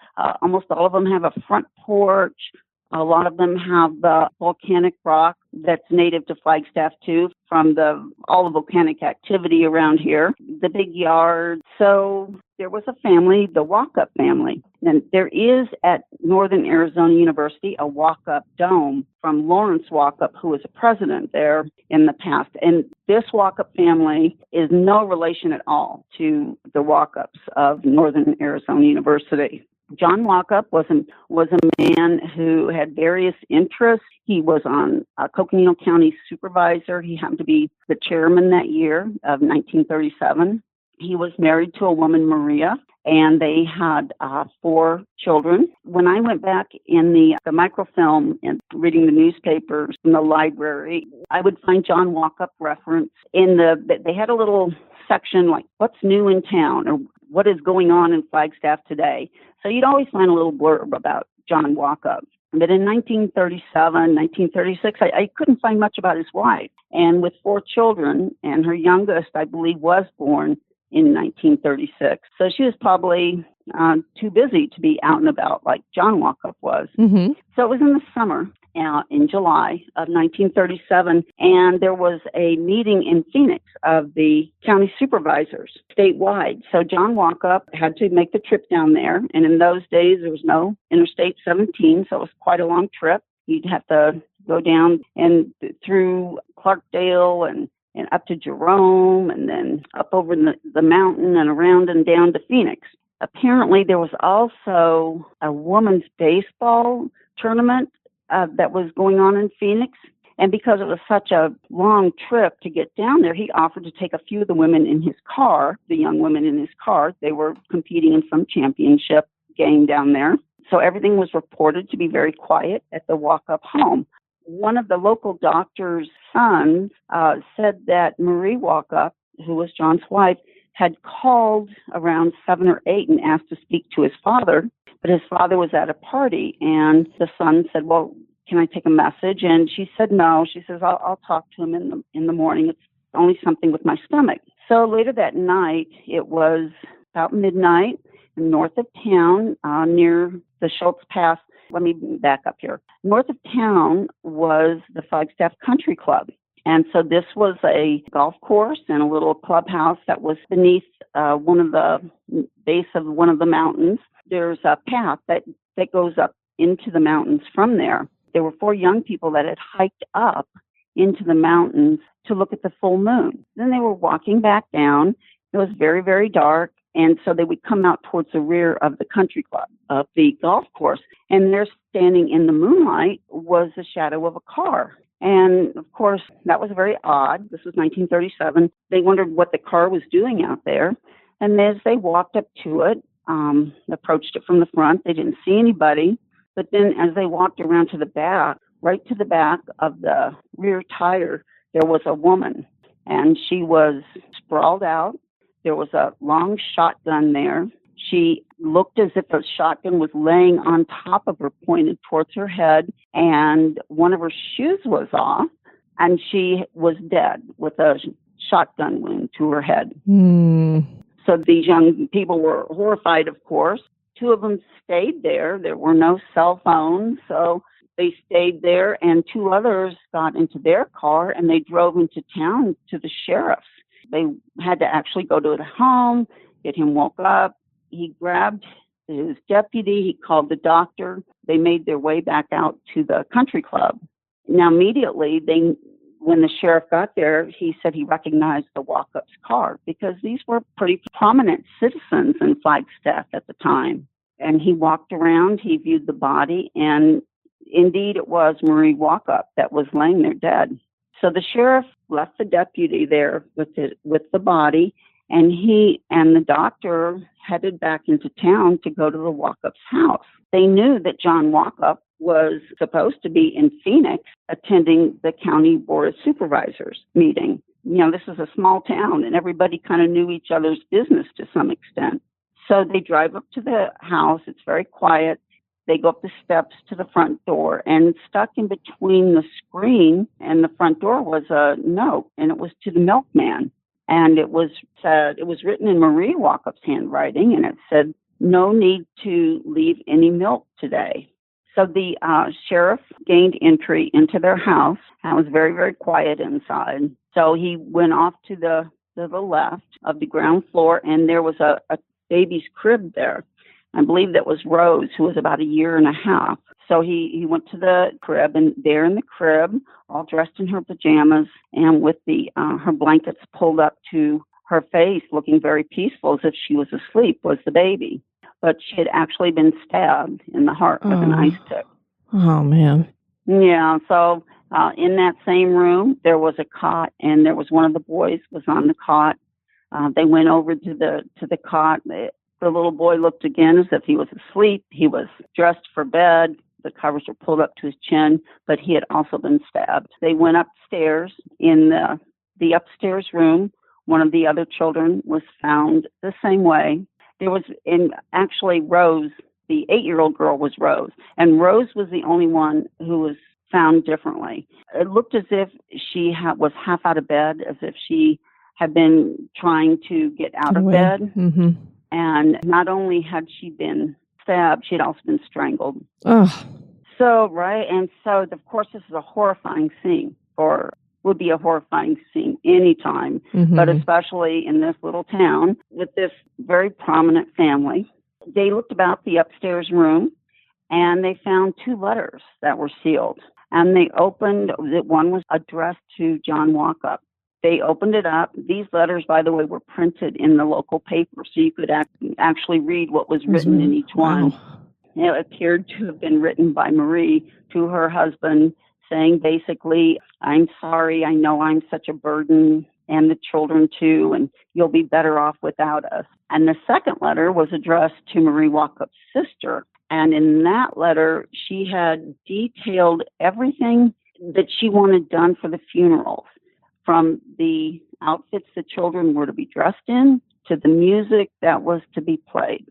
almost all of them have a front porch. A lot of them have the volcanic rock that's native to Flagstaff too, from all the volcanic activity around here, the big yard. So there was a family, the Walkup family. And there is at Northern Arizona University a Walkup dome from Lawrence Walkup, who was a president there in the past. And this Walkup family is no relation at all to the Walkups of Northern Arizona University. John Walkup was a man who had various interests. He was on Coconino County supervisor. He happened to be the chairman that year of 1937. He was married to a woman, Maria, and they had 4 children. When I went back in the microfilm and reading the newspapers in the library, I would find John Walkup reference they had a little section like what's new in town or what is going on in Flagstaff today. So you'd always find a little blurb about John Walkup. But in 1937, 1936, I couldn't find much about his wife. And with 4 children, and her youngest, I believe, was born in 1936. So she was probably too busy to be out and about like John Walkup was. Mm-hmm. So it was in the summer, in July of 1937, and there was a meeting in Phoenix of the county supervisors statewide. So John Walkup had to make the trip down there, and in those days there was no Interstate 17, so it was quite a long trip. You'd have to go down and through Clarkdale and up to Jerome, and then up over the mountain and around and down to Phoenix. Apparently, there was also a women's baseball tournament that was going on in Phoenix. And because it was such a long trip to get down there, he offered to take a few of the women in his car, the young women in his car. They were competing in some championship game down there. So everything was reported to be very quiet at the Walkup home. One of the local doctor's sons said that Marie Walkup, who was John's wife, had called around 7 or 8 and asked to speak to his father, but his father was at a party, and the son said, well, can I take a message? And she said no. She says, I'll talk to him in the morning. It's only something with my stomach. So later that night, it was about midnight, north of town, near the Schultz Pass. Let me back up here. North of town was the Flagstaff Country Club. And so this was a golf course and a little clubhouse that was beneath one of the base of one of the mountains. There's a path that goes up into the mountains from there. There were 4 young people that had hiked up into the mountains to look at the full moon. Then they were walking back down. It was very, very dark. And so they would come out towards the rear of the country club, of the golf course. And there, standing in the moonlight, was the shadow of a car. And, of course, that was very odd. This was 1937. They wondered what the car was doing out there. And as they walked up to it, approached it from the front, they didn't see anybody. But then as they walked around to the back, right to the back of the rear tire, there was a woman. And she was sprawled out. There was a long shotgun there. She looked as if a shotgun was laying on top of her, pointed towards her head, and one of her shoes was off, and she was dead with a shotgun wound to her head. So these young people were horrified, of course. 2 of them stayed there. There were no cell phones, so they stayed there, and 2 others got into their car, and they drove into town to the sheriff's. They had to actually go to the home, get him woke up. He grabbed his deputy. He called the doctor. They made their way back out to the country club. Now, immediately, when the sheriff got there, he said he recognized the Walkup's car because these were pretty prominent citizens in Flagstaff at the time. And he walked around. He viewed the body, and indeed, it was Marie Walkup that was laying there dead. So the sheriff left the deputy there with the body, and he and the doctor headed back into town to go to the Walkup's house. They knew that John Walkup was supposed to be in Phoenix attending the county board of supervisors meeting. You know, this is a small town, and everybody kind of knew each other's business to some extent. So they drive up to the house. It's very quiet. They go up the steps to the front door, and stuck in between the screen and the front door was a note, and it was to the milkman. And it was written in Marie Walkup's handwriting, and it said, "No need to leave any milk today." So the sheriff gained entry into their house, and it was very, very quiet inside. So he went off to the left of the ground floor, and there was a baby's crib there. I believe that was Rose, who was about 1.5 years. So he went to the crib, and there in the crib, all dressed in her pajamas and with her blankets pulled up to her face, looking very peaceful as if she was asleep, was the baby. But she had actually been stabbed in the heart with an ice pick. Oh, man. Yeah, so in that same room, there was a cot, and there was one of the boys was on the cot. They went over to the cot. The little boy looked again as if he was asleep. He was dressed for bed. The covers were pulled up to his chin, but he had also been stabbed. They went upstairs. In the upstairs room, one of the other children was found the same way. There was, actually Rose, the 8-year-old girl was Rose, and Rose was the only one who was found differently. It looked as if she was half out of bed, as if she had been trying to get out of bed. Mm-hmm. And not only had she been stabbed, she had also been strangled. Oh. Right. And so, of course, this is a horrifying scene would be a horrifying scene anytime, but especially in this little town with this very prominent family. They looked about the upstairs room and they found 2 letters that were sealed. And they opened, one was addressed to John Walkup. They opened it up. These letters, by the way, were printed in the local paper, so you could actually read what was written in each one. It appeared to have been written by Marie to her husband, saying basically, I'm sorry, I know I'm such a burden, and the children too, and you'll be better off without us. And the second letter was addressed to Marie Walkup's sister. And in that letter, she had detailed everything that she wanted done for the funerals, from the outfits the children were to be dressed in to the music that was to be played.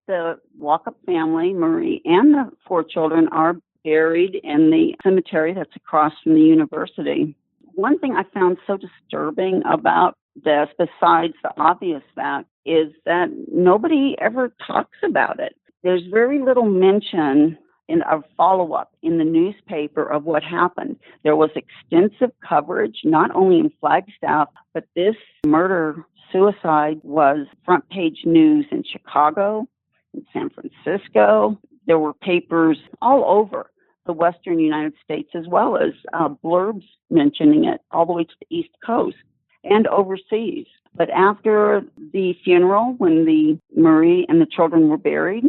The Walkup family, Marie and the 4 children, are buried in the cemetery that's across from the university. One thing I found so disturbing about this, besides the obvious fact, is that nobody ever talks about it. There's very little mention in a follow-up in the newspaper of what happened. There was extensive coverage, not only in Flagstaff, but this murder-suicide was front-page news in Chicago, in San Francisco. There were papers all over the western United States, as well as blurbs mentioning it all the way to the East Coast and overseas. But after the funeral, when the Marie and the children were buried,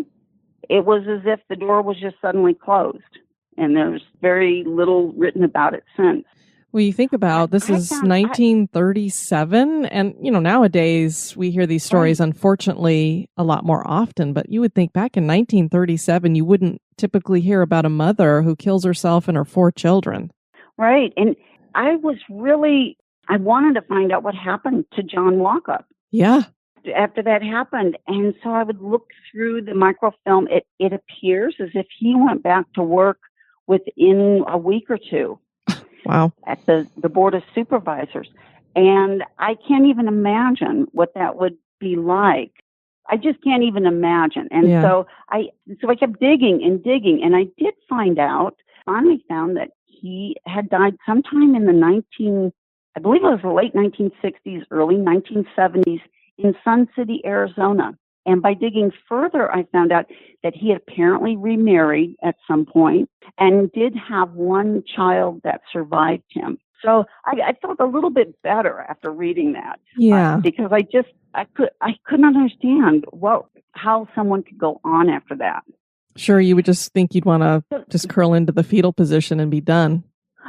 it was as if the door was just suddenly closed, and there's very little written about it since. Well, you think about this is 1937, and nowadays we hear these stories, unfortunately, a lot more often. But you would think back in 1937, you wouldn't typically hear about a mother who kills herself and her 4 children. Right, and I wanted to find out what happened to John Walkup. Yeah. After that happened, and so I would look through the microfilm. It appears as if he went back to work within a week or 2. Wow. At the Board of Supervisors. And I can't even imagine what that would be like. I just can't even imagine. And so I kept digging, and I did finally found that he had died sometime in the I believe it was the late 1960s, early 1970s in Sun City, Arizona. And by digging further, I found out that he had apparently remarried at some point and did have 1 child that survived him. So I felt a little bit better after reading that. Yeah. Because I couldn't understand how someone could go on after that. Sure, you would just think you'd want to just curl into the fetal position and be done.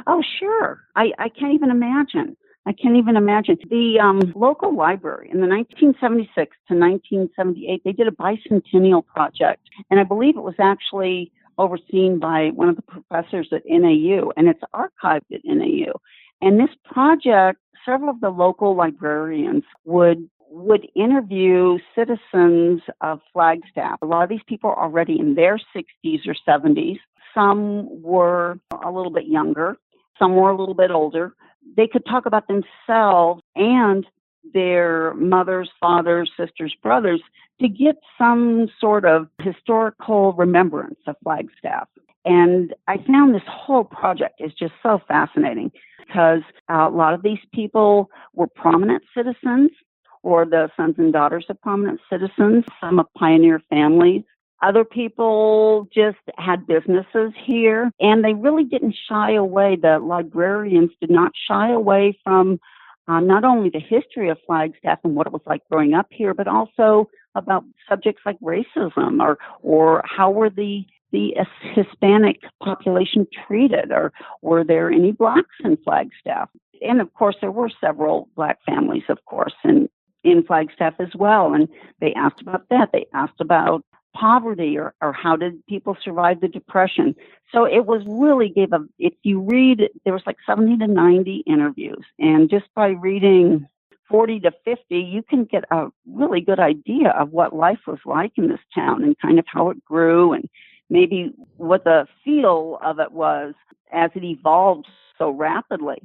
Oh, sure. I can't even imagine. The local library in the 1976 to 1978, they did a bicentennial project, and I believe it was actually overseen by one of the professors at NAU, and it's archived at NAU. And this project, several of the local librarians would interview citizens of Flagstaff. A lot of these people are already in their 60s or 70s. Some were a little bit younger. Some were a little bit older. They could talk about themselves and their mothers, fathers, sisters, brothers to get some sort of historical remembrance of Flagstaff. And I found this whole project is just so fascinating because a lot of these people were prominent citizens or the sons and daughters of prominent citizens, some of pioneer families. Other people just had businesses here, and they really didn't shy away. The librarians did not shy away from not only the history of Flagstaff and what it was like growing up here, but also about subjects like racism or how were the Hispanic population treated, or were there any blacks in Flagstaff? And of course, there were several black families, of course, in Flagstaff as well. And they asked about that. They asked about poverty or how did people survive the Depression. So it was really if you read, there was like 70 to 90 interviews. And just by reading 40 to 50, you can get a really good idea of what life was like in this town and kind of how it grew and maybe what the feel of it was as it evolved so rapidly.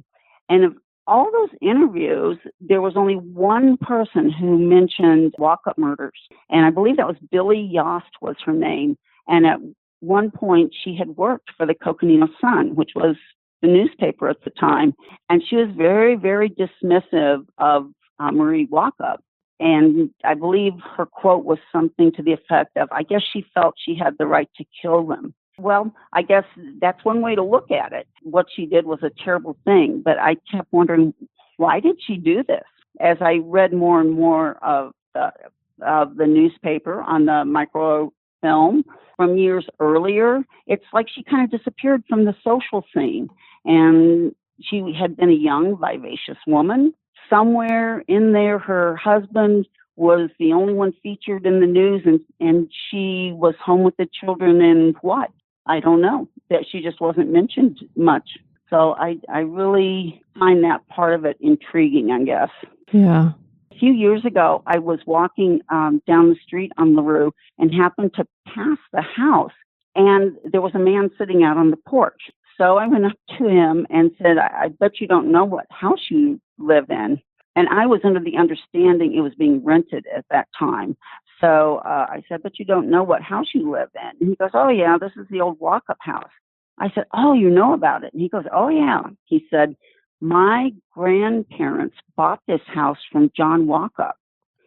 And of all those interviews, there was only one person who mentioned Walkup murders. And I believe that was Billy Yost was her name. And at one point she had worked for the Coconino Sun, which was the newspaper at the time. And she was very, very dismissive of Marie Walkup. And I believe her quote was something to the effect of, I guess she felt she had the right to kill them. Well, I guess that's one way to look at it. What she did was a terrible thing, but I kept wondering, why did she do this? As I read more and more of the newspaper on the microfilm from years earlier, it's like she kind of disappeared from the social scene. And she had been a young, vivacious woman. Somewhere in there, her husband was the only one featured in the news, and she was home with the children, and what? I don't know. That she just wasn't mentioned much. So I really find that part of it intriguing, I guess. Yeah. A few years ago, I was walking down the street on LaRue and happened to pass the house, and there was a man sitting out on the porch. So I went up to him and said, I bet you don't know what house you live in. And I was under the understanding it was being rented at that time. So I said, but you don't know what house you live in. And he goes, oh, yeah, this is the old Walkup house. I said, oh, you know about it? And he goes, oh, yeah. He said, my grandparents bought this house from John Walkup.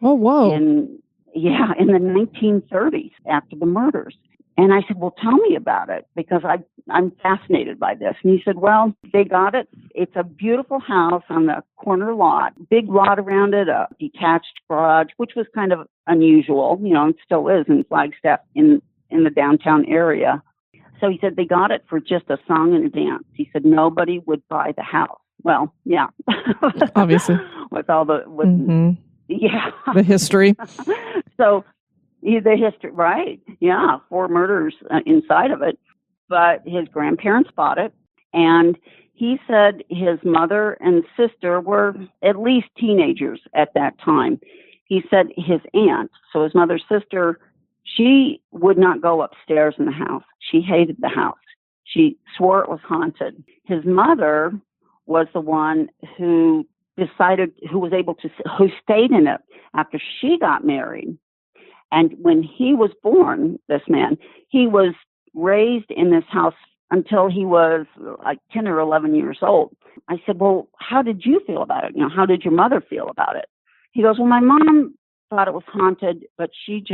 Oh, whoa. In the 1930s after the murders. And I said, well, tell me about it, because I'm fascinated by this. And he said, well, they got it. It's a beautiful house on the corner lot, big lot around it, a detached garage, which was kind of unusual, and still is in Flagstaff in the downtown area. So he said they got it for just a song and a dance. He said nobody would buy the house. Well, yeah. Obviously. With all the, yeah. The history. So, the history, right? Yeah, 4 murders inside of it. But his grandparents bought it, and he said his mother and sister were at least teenagers at that time. He said his aunt, so his mother's sister, she would not go upstairs in the house. She hated the house. She swore it was haunted. His mother was the one who who stayed in it after she got married. And when he was born, this man, he was raised in this house until he was like 10 or 11 years old. I said, well, how did you feel about it? How did your mother feel about it? He goes, well, my mom thought it was haunted, but she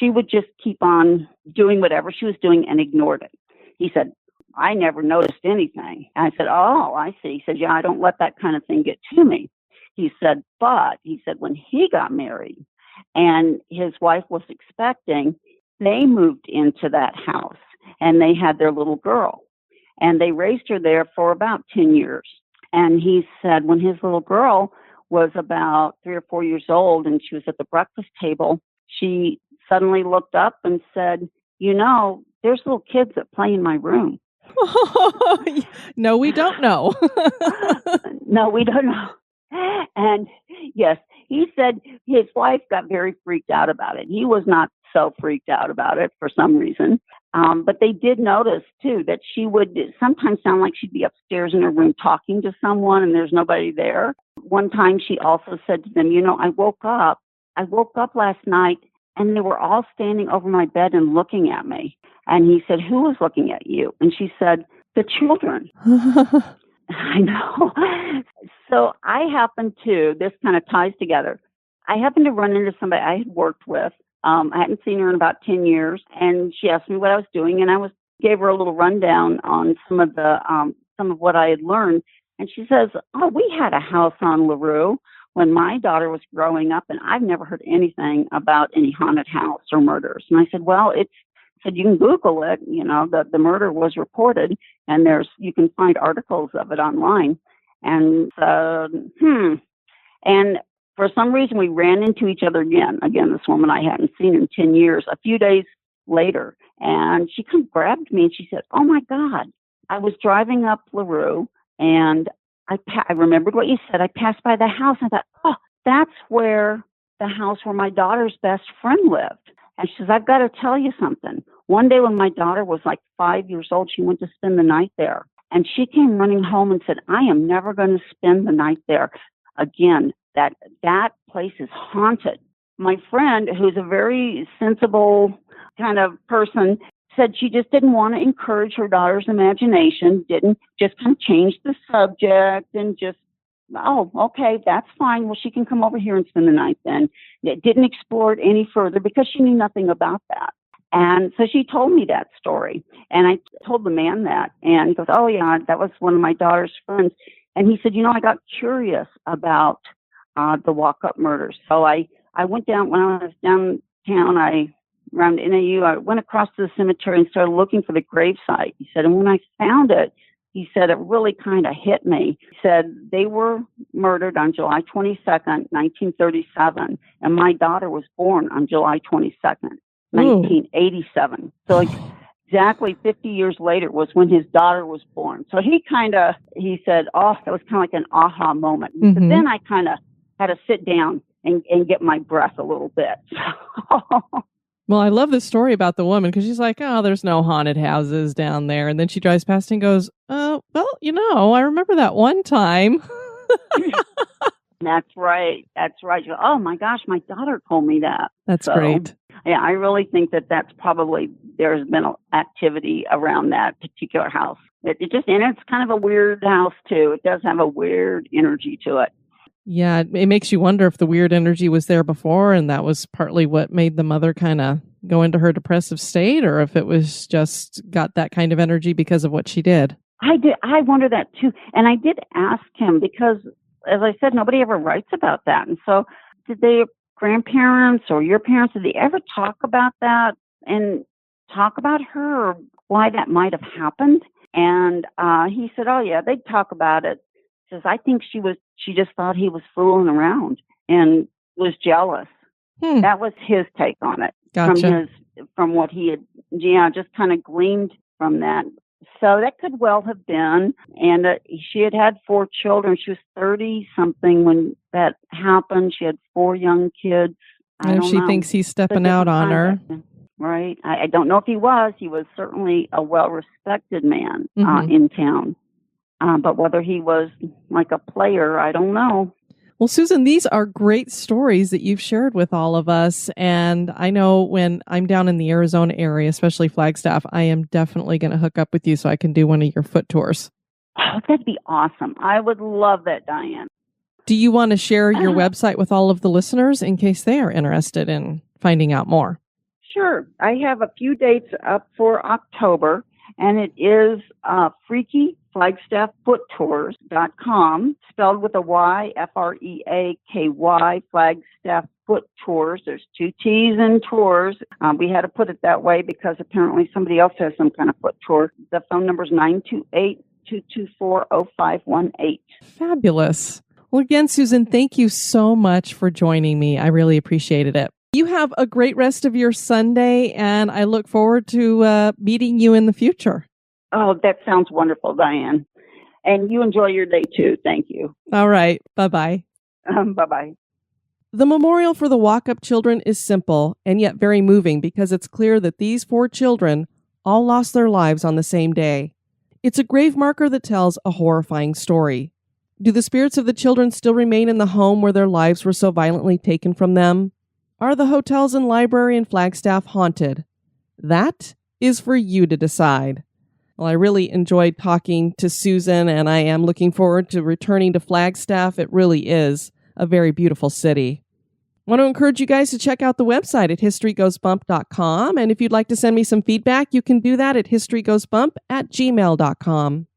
would just keep on doing whatever she was doing and ignored it. He said, I never noticed anything. And I said, oh, I see. He said, yeah, I don't let that kind of thing get to me. He said, when he got married, and his wife was expecting, they moved into that house and they had their little girl, and they raised her there for about 10 years. And he said when his little girl was about 3 or 4 years old and she was at the breakfast table, she suddenly looked up and said, there's little kids that play in my room. No, we don't know. No, we don't know. And yes, he said his wife got very freaked out about it. He was not so freaked out about it for some reason. But they did notice, too, that she would sometimes sound like she'd be upstairs in her room talking to someone and there's nobody there. One time she also said to them, I woke up last night and they were all standing over my bed and looking at me. And he said, who was looking at you? And she said, the children. I know. So I happened to, this kind of ties together. I happened to run into somebody I had worked with. I hadn't seen her in about 10 years, and she asked me what I was doing, and I gave her a little rundown on some of what I had learned. And she says, oh, we had a house on LaRue when my daughter was growing up, and I've never heard anything about any haunted house or murders. And I said, well, you can Google it, the murder was reported, and you can find articles of it online. And and for some reason we ran into each other again, this woman I hadn't seen in 10 years, a few days later, and she kind of grabbed me and she said, oh my God, I was driving up LaRue and I remembered what you said. I passed by the house and I thought, oh, that's where the house where my daughter's best friend lived. And she says, I've got to tell you something. One day when my daughter was like 5 years old, she went to spend the night there. And she came running home and said, I am never going to spend the night there again. That place is haunted. My friend, who's a very sensible kind of person, said she just didn't want to encourage her daughter's imagination, didn't just kind of change the subject and just, oh, okay, that's fine. Well, she can come over here and spend the night then. It didn't explore it any further because she knew nothing about that. And so she told me that story. And I told the man that. And he goes, oh, yeah, that was one of my daughter's friends. And he said, I got curious about the Walkup murders. So I went down, when I was downtown, around NAU, I went across to the cemetery and started looking for the gravesite. He said, and when I found it, he said, it really kind of hit me. He said, they were murdered on July 22nd, 1937, and my daughter was born on July 22nd, 1987. So exactly 50 years later was when his daughter was born. So he said, oh, that was kind of like an aha moment. But then I kind of had to sit down and get my breath a little bit. Well, I love this story about the woman because she's like, oh, there's no haunted houses down there. And then she drives past and goes, well, I remember that one time. That's right. She goes, oh, my gosh, my daughter told me that. That's great. Yeah, I really think that's probably, there's been activity around that particular house. And it's kind of a weird house, too. It does have a weird energy to it. Yeah, it makes you wonder if the weird energy was there before and that was partly what made the mother kind of go into her depressive state, or if it was just got that kind of energy because of what she did. I wonder that too. And I did ask him because, as I said, nobody ever writes about that. And so did their grandparents or your parents, did they ever talk about that and talk about her or why that might have happened? And he said, oh, yeah, they'd talk about it. Says, I think she just thought he was fooling around and was jealous. That was his take on it. Gotcha. From what he had, just kind of gleaned from that. So that could well have been. And she had 4 children. She was 30-something when that happened. She had 4 young kids. And if she thinks he's stepping out on her. Right. I don't know if he was. He was certainly a well-respected man in town. But whether he was like a player, I don't know. Well, Susan, these are great stories that you've shared with all of us. And I know when I'm down in the Arizona area, especially Flagstaff, I am definitely going to hook up with you so I can do one of your foot tours. Oh, that'd be awesome. I would love that, Diane. Do you want to share your website with all of the listeners in case they are interested in finding out more? Sure. I have a few dates up for October, and it is Freaky Flagstaff Foottours.com, spelled with a Y, Freaky, Flagstaff Foottours. There's 2 T's in tours. We had to put it that way because apparently somebody else has some kind of foot tour. The phone number is 928-224-0518. Fabulous. Well, again, Susan, thank you so much for joining me. I really appreciated it. You have a great rest of your Sunday, and I look forward to meeting you in the future. Oh, that sounds wonderful, Diane. And you enjoy your day, too. Thank you. All right. Bye-bye. Bye-bye. The memorial for the Walkup children is simple and yet very moving because it's clear that these 4 children all lost their lives on the same day. It's a grave marker that tells a horrifying story. Do the spirits of the children still remain in the home where their lives were so violently taken from them? Are the hotels and library in Flagstaff haunted? That is for you to decide. Well, I really enjoyed talking to Susan, and I am looking forward to returning to Flagstaff. It really is a very beautiful city. I want to encourage you guys to check out the website at historygoesbump.com, and if you'd like to send me some feedback, you can do that at historygoesbump@gmail.com.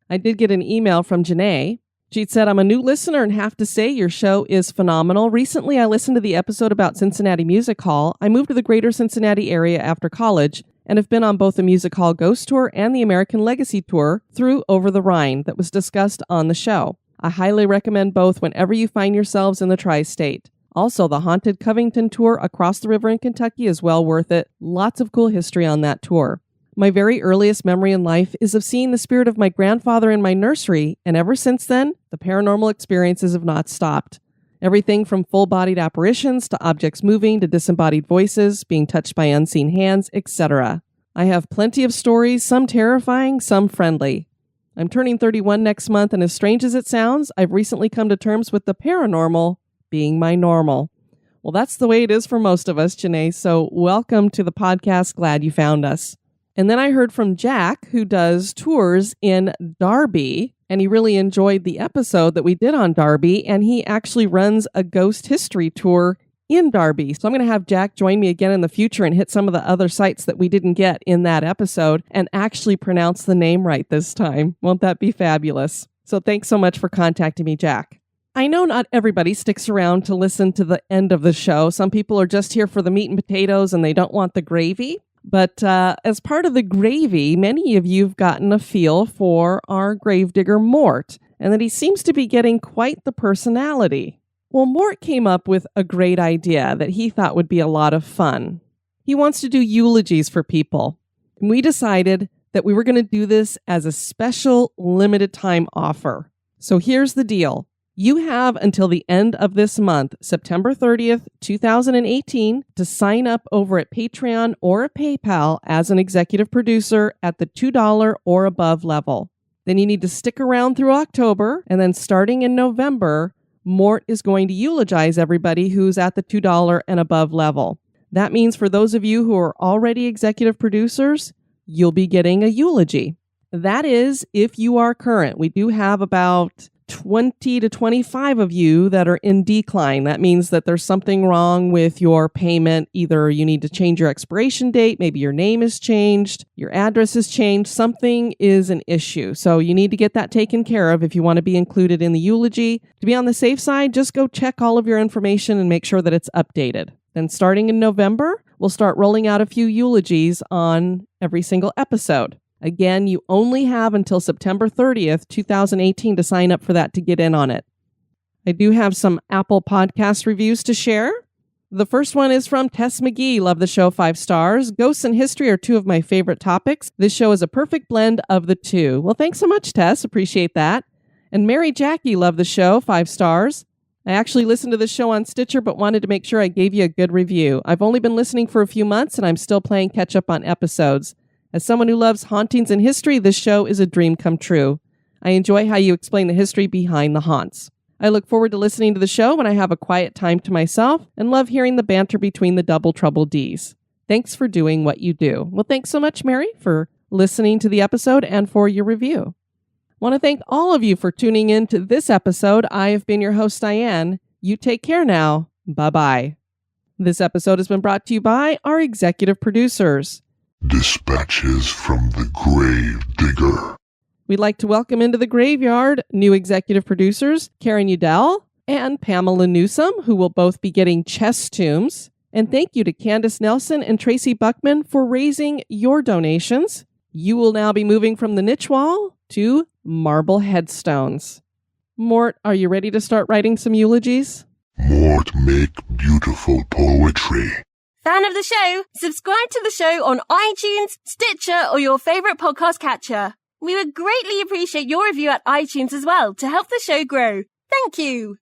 I did get an email from Janae. She'd said, I'm a new listener and have to say your show is phenomenal. Recently, I listened to the episode about Cincinnati Music Hall. I moved to the greater Cincinnati area after college and have been on both the Music Hall Ghost Tour and the American Legacy Tour through Over the Rhine that was discussed on the show. I highly recommend both whenever you find yourselves in the tri-state. Also, the Haunted Covington Tour across the river in Kentucky is well worth it. Lots of cool history on that tour. My very earliest memory in life is of seeing the spirit of my grandfather in my nursery, and ever since then, the paranormal experiences have not stopped. Everything from full-bodied apparitions to objects moving to disembodied voices, being touched by unseen hands, etc. I have plenty of stories, some terrifying, some friendly. I'm turning 31 next month, and as strange as it sounds, I've recently come to terms with the paranormal being my normal. Well, that's the way it is for most of us, Janae, so welcome to the podcast. Glad you found us. And then I heard from Jack, who does tours in Darby, and he really enjoyed the episode that we did on Darby, and he actually runs a ghost history tour in Darby. So I'm going to have Jack join me again in the future and hit some of the other sites that we didn't get in that episode and actually pronounce the name right this time. Won't that be fabulous? So thanks so much for contacting me, Jack. I know not everybody sticks around to listen to the end of the show. Some people are just here for the meat and potatoes and they don't want the gravy. But as part of the gravy, many of you have gotten a feel for our gravedigger Mort, and that he seems to be getting quite the personality. Well, Mort came up with a great idea that he thought would be a lot of fun. He wants to do eulogies for people. And we decided that we were going to do this as a special limited time offer. So here's the deal. You have until the end of this month, September 30th, 2018, to sign up over at Patreon or PayPal as an executive producer at the $2 or above level. Then you need to stick around through October, and then starting in November, Mort is going to eulogize everybody who's at the $2 and above level. That means for those of you who are already executive producers, you'll be getting a eulogy. That is, if you are current. We do have about 20 to 25 of you that are in decline. That means that there's something wrong with your payment. Either you need to change your expiration date, maybe your name is changed, your address is changed, something is an issue. So you need to get that taken care of if you want to be included in the eulogy. To be on the safe side, just go check all of your information and make sure that it's updated. Then starting in November, we'll start rolling out a few eulogies on every single episode. Again, you only have until September 30th, 2018 to sign up for that to get in on it. I do have some Apple Podcast reviews to share. The first one is from Tess McGee. Love the show, 5 stars. Ghosts and history are 2 of my favorite topics. This show is a perfect blend of the 2. Well, thanks so much, Tess. Appreciate that. And Mary Jackie, love the show, 5 stars. I actually listened to the show on Stitcher, but wanted to make sure I gave you a good review. I've only been listening for a few months, and I'm still playing catch up on episodes. As someone who loves hauntings and history, this show is a dream come true. I enjoy how you explain the history behind the haunts. I look forward to listening to the show when I have a quiet time to myself and love hearing the banter between the Double Trouble Ds. Thanks for doing what you do. Well, thanks so much, Mary, for listening to the episode and for your review. I want to thank all of you for tuning in to this episode. I have been your host, Diane. You take care now. Bye-bye. This episode has been brought to you by our executive producers. Dispatches from the Grave Digger. We'd like to welcome into the graveyard new executive producers, Karen Udell and Pamela Newsom, who will both be getting chest tombs. And thank you to Candace Nelson and Tracy Buckman for raising your donations. You will now be moving from the niche wall to marble headstones. Mort, are you ready to start writing some eulogies? Mort make beautiful poetry. Fan of the show? Subscribe to the show on iTunes, Stitcher, or your favorite podcast catcher. We would greatly appreciate your review at iTunes as well to help the show grow. Thank you.